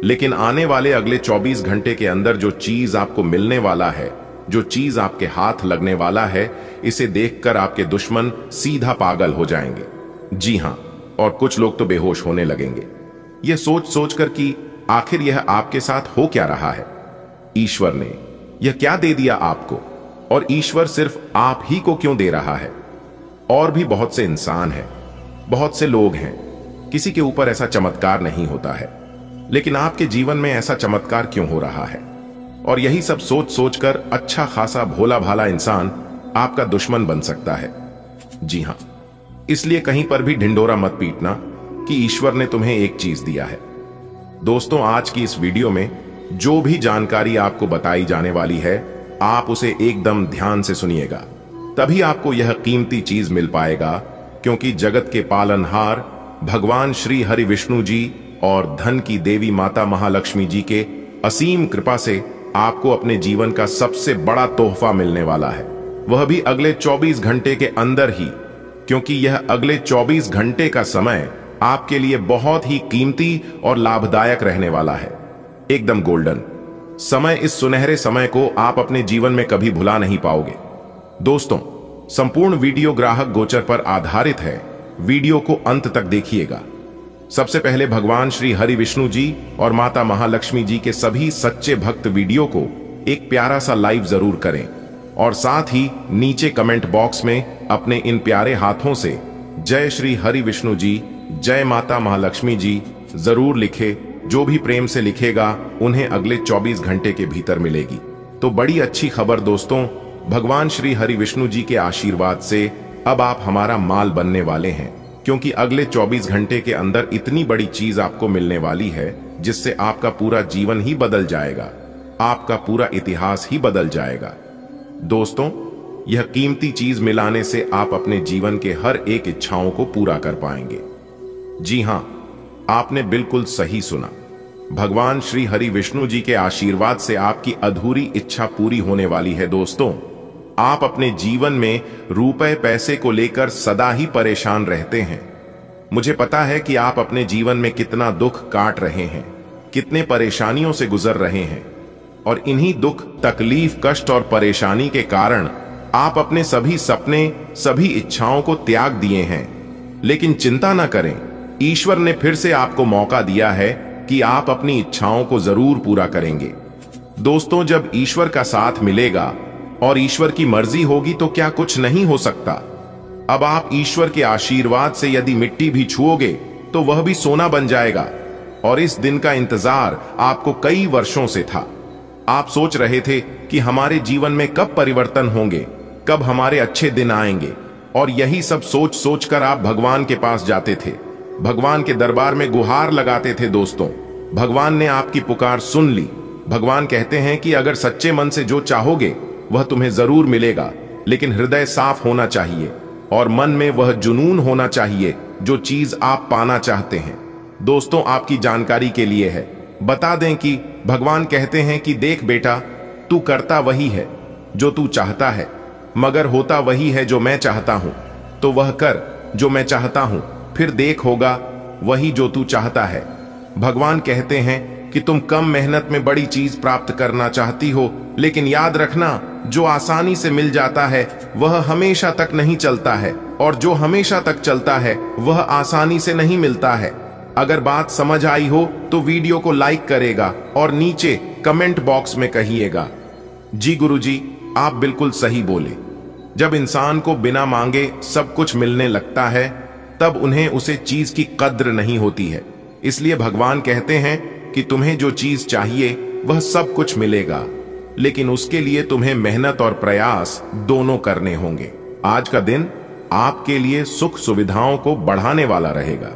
लेकिन आने वाले अगले 24 घंटे के अंदर जो चीज आपको मिलने वाला है, जो चीज आपके हाथ लगने वाला है, इसे देखकर आपके दुश्मन सीधा पागल हो जाएंगे। जी हां, और कुछ लोग तो बेहोश होने लगेंगे, यह सोच सोचकर कि आखिर यह आपके साथ हो क्या रहा है। ईश्वर ने यह क्या दे दिया आपको, और ईश्वर सिर्फ आप ही को क्यों दे रहा है? और भी बहुत से इंसान हैं, बहुत से लोग हैं, किसी के ऊपर ऐसा चमत्कार नहीं होता है, लेकिन आपके जीवन में ऐसा चमत्कार क्यों हो रहा है? और यही सब सोच सोचकर अच्छा खासा भोला भाला इंसान आपका दुश्मन बन सकता है। जी हां, इसलिए कहीं पर भी ढिंडोरा मत पीटना कि ईश्वर ने तुम्हें एक चीज दिया है। दोस्तों, आज की इस वीडियो में जो भी जानकारी आपको बताई जाने वाली है, आप उसे एकदम ध्यान से सुनिएगा, तभी आपको यह कीमती चीज मिल पाएगा। क्योंकि जगत के पालनहार भगवान श्री हरि विष्णु जी और धन की देवी माता महालक्ष्मी जी के असीम कृपा से आपको अपने जीवन का सबसे बड़ा तोहफा मिलने वाला है, वह भी अगले 24 घंटे के अंदर ही। क्योंकि यह अगले 24 घंटे का समय आपके लिए बहुत ही कीमती और लाभदायक रहने वाला है, एकदम गोल्डन समय। इस सुनहरे समय को आप अपने जीवन में कभी भुला नहीं पाओगे। दोस्तों, संपूर्ण वीडियो ग्राहक गोचर पर आधारित है, वीडियो को अंत तक देखिएगा। सबसे पहले भगवान श्री हरि विष्णु जी और माता महालक्ष्मी जी के सभी सच्चे भक्त वीडियो को एक प्यारा सा लाइव जरूर करें, और साथ ही नीचे कमेंट बॉक्स में अपने इन प्यारे हाथों से जय श्री हरि विष्णु जी, जय माता महालक्ष्मी जी जरूर लिखे। जो भी प्रेम से लिखेगा उन्हें अगले 24 घंटे के भीतर मिलेगी। तो बड़ी अच्छी खबर दोस्तों, भगवान श्री हरि विष्णु जी के आशीर्वाद से अब आप हमारा माल बनने वाले हैं, क्योंकि अगले 24 घंटे के अंदर इतनी बड़ी चीज आपको मिलने वाली है, जिससे आपका पूरा जीवन ही बदल जाएगा, आपका पूरा इतिहास ही बदल जाएगा। दोस्तों, यह कीमती चीज मिलाने से आप अपने जीवन के हर एक इच्छाओं को पूरा कर पाएंगे। जी हां, आपने बिल्कुल सही सुना, भगवान श्री हरि विष्णु जी के आशीर्वाद से आपकी अधूरी इच्छा पूरी होने वाली है। दोस्तों, आप अपने जीवन में रुपए पैसे को लेकर सदा ही परेशान रहते हैं। मुझे पता है कि आप अपने जीवन में कितना दुख काट रहे हैं, कितने परेशानियों से गुजर रहे हैं, और इन्हीं दुख, तकलीफ, कष्ट और परेशानी के कारण आप अपने सभी सपने, सभी इच्छाओं को त्याग दिए हैं। लेकिन चिंता न करें, ईश्वर ने फिर से आपको मौका दिया है कि आप अपनी इच्छाओं को जरूर पूरा करेंगे। दोस्तों, जब ईश्वर का साथ मिलेगा और ईश्वर की मर्जी होगी तो क्या कुछ नहीं हो सकता। अब आप ईश्वर के आशीर्वाद से यदि मिट्टी भी छुओगे तो वह भी सोना बन जाएगा। और इस दिन का इंतजार आपको कई वर्षों से था। आप सोच रहे थे कि हमारे जीवन में कब परिवर्तन होंगे, कब हमारे अच्छे दिन आएंगे, और यही सब सोच सोचकर आप भगवान के पास जाते थे, भगवान के दरबार में गुहार लगाते थे। दोस्तों, भगवान ने आपकी पुकार सुन ली। भगवान कहते हैं कि अगर सच्चे मन से जो चाहोगे वह तुम्हें जरूर मिलेगा, लेकिन हृदय साफ होना चाहिए और मन में वह जुनून होना चाहिए जो चीज आप पाना चाहते हैं। दोस्तों, आपकी जानकारी के लिए है, बता दें कि भगवान कहते हैं कि देख बेटा, तू करता वही है, जो तू चाहता है, मगर होता वही है जो मैं चाहता हूं। तो वह कर जो मैं चाहता हूं, फिर देख होगा वही जो तू चाहता है। भगवान कहते हैं कि तुम कम मेहनत में बड़ी चीज प्राप्त करना चाहती हो, लेकिन याद रखना, जो आसानी से मिल जाता है वह हमेशा तक नहीं चलता है, और जो हमेशा तक चलता है वह आसानी से नहीं मिलता है। अगर बात समझ आई हो तो वीडियो को लाइक करेगा और नीचे कमेंट बॉक्स में कहिएगा। जी गुरुजी, आप बिल्कुल सही बोले। जब इंसान को बिना मांगे सब कुछ मिलने लगता है, तब उन्हें उसे चीज की कद्र नहीं होती है। इसलिए भगवान कहते हैं कि तुम्हें जो चीज चाहिए वह सब कुछ मिलेगा, लेकिन उसके लिए तुम्हें मेहनत और प्रयास दोनों करने होंगे। आज का दिन आपके लिए सुख सुविधाओं को बढ़ाने वाला रहेगा।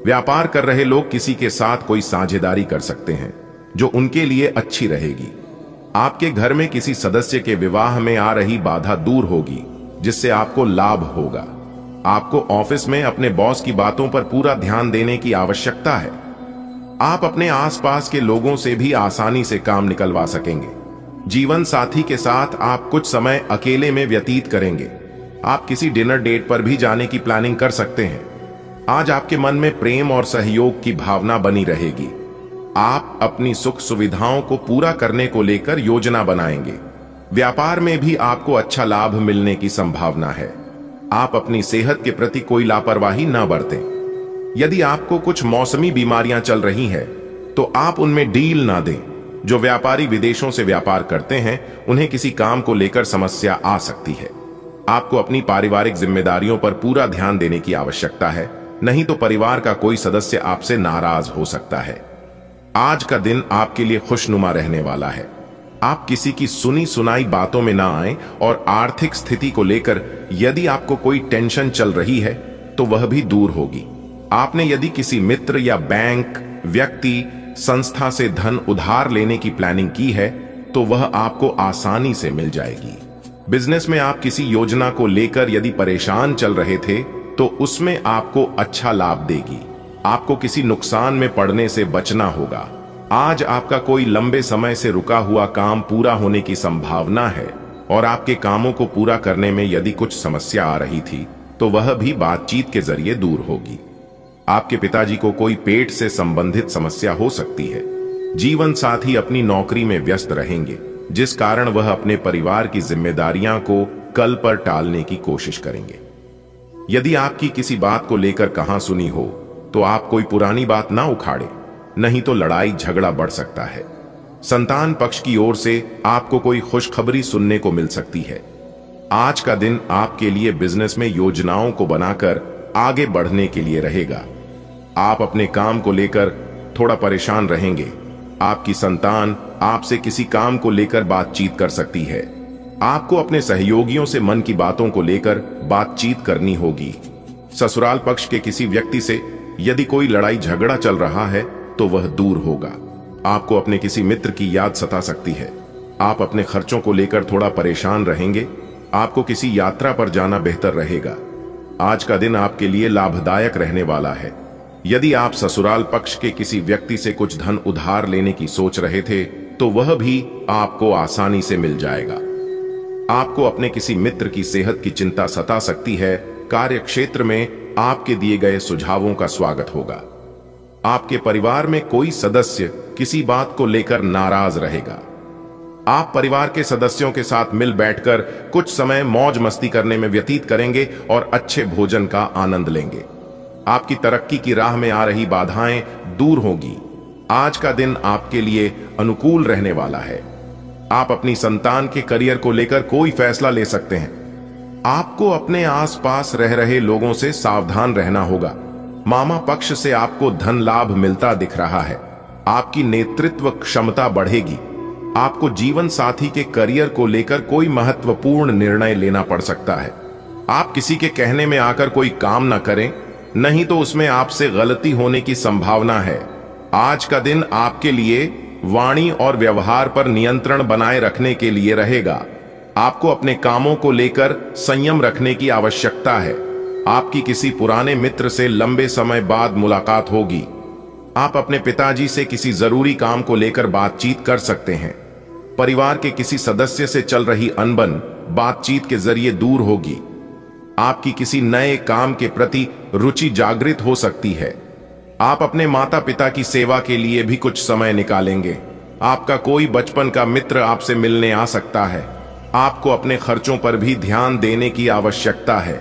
व्यापार कर रहे लोग किसी के साथ कोई साझेदारी कर सकते हैं जो उनके लिए अच्छी रहेगी। आपके घर में किसी सदस्य के विवाह में आ रही बाधा दूर होगी, जिससे आपको लाभ होगा। आपको ऑफिस में अपने बॉस की बातों पर पूरा ध्यान देने की आवश्यकता है। आप अपने आसपास के लोगों से भी आसानी से काम निकलवा सकेंगे। जीवन साथी के साथ आप कुछ समय अकेले में व्यतीत करेंगे। आप किसी डिनर डेट पर भी जाने की प्लानिंग कर सकते हैं। आज आपके मन में प्रेम और सहयोग की भावना बनी रहेगी। आप अपनी सुख सुविधाओं को पूरा करने को लेकर योजना बनाएंगे। व्यापार में भी आपको अच्छा लाभ मिलने की संभावना है। आप अपनी सेहत के प्रति कोई लापरवाही न बरतें। यदि आपको कुछ मौसमी बीमारियां चल रही हैं, तो आप उनमें डील ना दें। जो व्यापारी विदेशों से व्यापार करते हैं, उन्हें किसी काम को लेकर समस्या आ सकती है। आपको अपनी पारिवारिक जिम्मेदारियों पर पूरा ध्यान देने की आवश्यकता है, नहीं तो परिवार का कोई सदस्य आपसे नाराज हो सकता है। आज का दिन आपके लिए खुशनुमा रहने वाला है। आप किसी की सुनी सुनाई बातों में ना आएं, और आर्थिक स्थिति को लेकर यदि आपको कोई टेंशन चल रही है तो वह भी दूर होगी। आपने यदि किसी मित्र या बैंक, व्यक्ति, संस्था से धन उधार लेने की प्लानिंग की है, तो वह आपको आसानी से मिल जाएगी। बिजनेस में आप किसी योजना को लेकर यदि परेशान चल रहे थे, तो उसमें आपको अच्छा लाभ देगी। आपको किसी नुकसान में पड़ने से बचना होगा। आज आपका कोई लंबे समय से रुका हुआ काम पूरा होने की संभावना है, और आपके कामों को पूरा करने में यदि कुछ समस्या आ रही थी, तो वह भी बातचीत के जरिए दूर होगी। आपके पिताजी को कोई पेट से संबंधित समस्या हो सकती है। जीवन साथी अपनी नौकरी में व्यस्त रहेंगे, जिस कारण वह अपने परिवार की जिम्मेदारियां को कल पर टालने की कोशिश करेंगे। यदि आपकी किसी बात को लेकर कहां सुनी हो, तो आप कोई पुरानी बात ना उखाड़े, नहीं तो लड़ाई झगड़ा बढ़ सकता है। संतान पक्ष की ओर से आपको कोई खुशखबरी सुनने को मिल सकती है। आज का दिन आपके लिए बिजनेस में योजनाओं को बनाकर आगे बढ़ने के लिए रहेगा। आप अपने काम को लेकर थोड़ा परेशान रहेंगे। आपकी संतान आपसे किसी काम को लेकर बातचीत कर सकती है। आपको अपने सहयोगियों से मन की बातों को लेकर बातचीत करनी होगी। ससुराल पक्ष के किसी व्यक्ति से यदि कोई लड़ाई झगड़ा चल रहा है, तो वह दूर होगा। आपको अपने किसी मित्र की याद सता सकती है। आप अपने खर्चों को लेकर थोड़ा परेशान रहेंगे। आपको किसी यात्रा पर जाना बेहतर रहेगा। आज का दिन आपके लिए लाभदायक रहने वाला है। यदि आप ससुराल पक्ष के किसी व्यक्ति से कुछ धन उधार लेने की सोच रहे थे, तो वह भी आपको आसानी से मिल जाएगा। आपको अपने किसी मित्र की सेहत की चिंता सता सकती है। कार्य क्षेत्र में आपके दिए गए सुझावों का स्वागत होगा। आपके परिवार में कोई सदस्य किसी बात को लेकर नाराज रहेगा। आप परिवार के सदस्यों के साथ मिल बैठकर कुछ समय मौज मस्ती करने में व्यतीत करेंगे और अच्छे भोजन का आनंद लेंगे। आपकी तरक्की की राह में आ रही बाधाएं दूर होगी। आज का दिन आपके लिए अनुकूल रहने वाला है। आप अपनी संतान के करियर को लेकर कोई फैसला ले सकते हैं। आपको अपने आसपास रह रहे लोगों से सावधान रहना होगा। मामा पक्ष से आपको धन लाभ मिलता दिख रहा है। आपकी नेतृत्व क्षमता बढ़ेगी। आपको जीवन साथी के करियर को लेकर कोई महत्वपूर्ण निर्णय लेना पड़ सकता है। आप किसी के कहने में आकर कोई काम न करें, नहीं तो उसमें आपसे गलती होने की संभावना है। आज का दिन आपके लिए वाणी और व्यवहार पर नियंत्रण बनाए रखने के लिए रहेगा। आपको अपने कामों को लेकर संयम रखने की आवश्यकता है। आपकी किसी पुराने मित्र से लंबे समय बाद मुलाकात होगी। आप अपने पिताजी से किसी जरूरी काम को लेकर बातचीत कर सकते हैं। परिवार के किसी सदस्य से चल रही अनबन बातचीत के जरिए दूर होगी। आपकी किसी नए काम के प्रति रुचि जागृत हो सकती है। आप अपने माता पिता की सेवा के लिए भी कुछ समय निकालेंगे। आपका कोई बचपन का मित्र आपसे मिलने आ सकता है। आपको अपने खर्चों पर भी ध्यान देने की आवश्यकता है।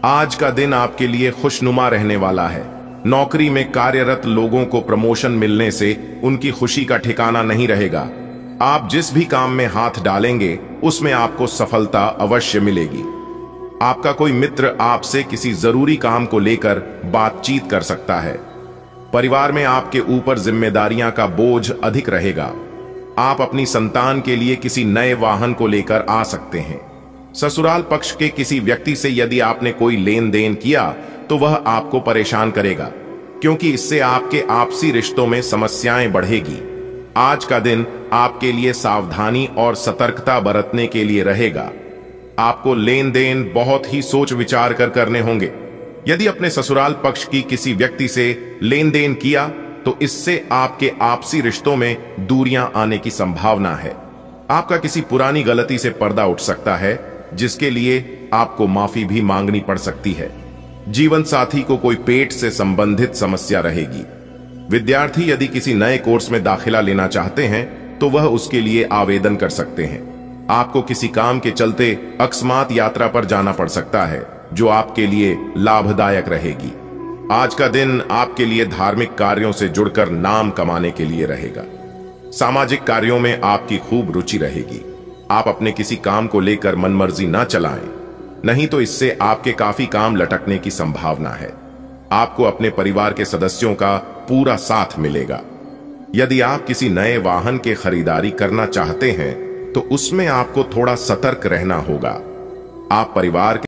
आज का दिन आपके लिए खुशनुमा रहने वाला है। नौकरी में कार्यरत लोगों को प्रमोशन मिलने से उनकी खुशी का ठिकाना नहीं रहेगा। आप जिस भी काम में हाथ डालेंगे उसमें आपको सफलता अवश्य मिलेगी। आपका कोई मित्र आपसे किसी जरूरी काम को लेकर बातचीत कर सकता है। परिवार में आपके ऊपर जिम्मेदारियां का बोझ अधिक रहेगा। आप अपनी संतान के लिए किसी नए वाहन को लेकर आ सकते हैं। ससुराल पक्ष के किसी व्यक्ति से यदि आपने कोई लेन देन किया तो वह आपको परेशान करेगा, क्योंकि इससे आपके आपसी रिश्तों में समस्याएं बढ़ेगी। आज का दिन आपके लिए सावधानी और सतर्कता बरतने के लिए रहेगा। आपको लेन देन बहुत ही सोच विचार कर करने होंगे। यदि अपने ससुराल पक्ष की किसी व्यक्ति से लेन देन किया तो इससे आपके आपसी रिश्तों में दूरियां आने की संभावना है। आपका किसी पुरानी गलती से पर्दा उठ सकता है, जिसके लिए आपको माफी भी मांगनी पड़ सकती है। जीवन साथी को कोई पेट से संबंधित समस्या रहेगी। विद्यार्थी यदि किसी नए कोर्स में दाखिला लेना चाहते हैं तो वह उसके लिए आवेदन कर सकते हैं। आपको किसी काम के चलते अकस्मात यात्रा पर जाना पड़ सकता है, जो आपके लिए लाभदायक रहेगी। आज का दिन आपके लिए धार्मिक कार्यों से जुड़कर नाम कमाने के लिए रहेगा। सामाजिक कार्यों में आपकी खूब रुचि रहेगी। आप अपने किसी काम को लेकर मनमर्जी ना चलाएं, नहीं तो इससे आपके काफी काम लटकने की संभावना है। आपको अपने परिवार के सदस्यों का पूरा साथ मिलेगा। यदि आप किसी नए वाहन की खरीदारी करना चाहते हैं तो उसमें आपको थोड़ा सतर्क रहना होगा। आप परिवार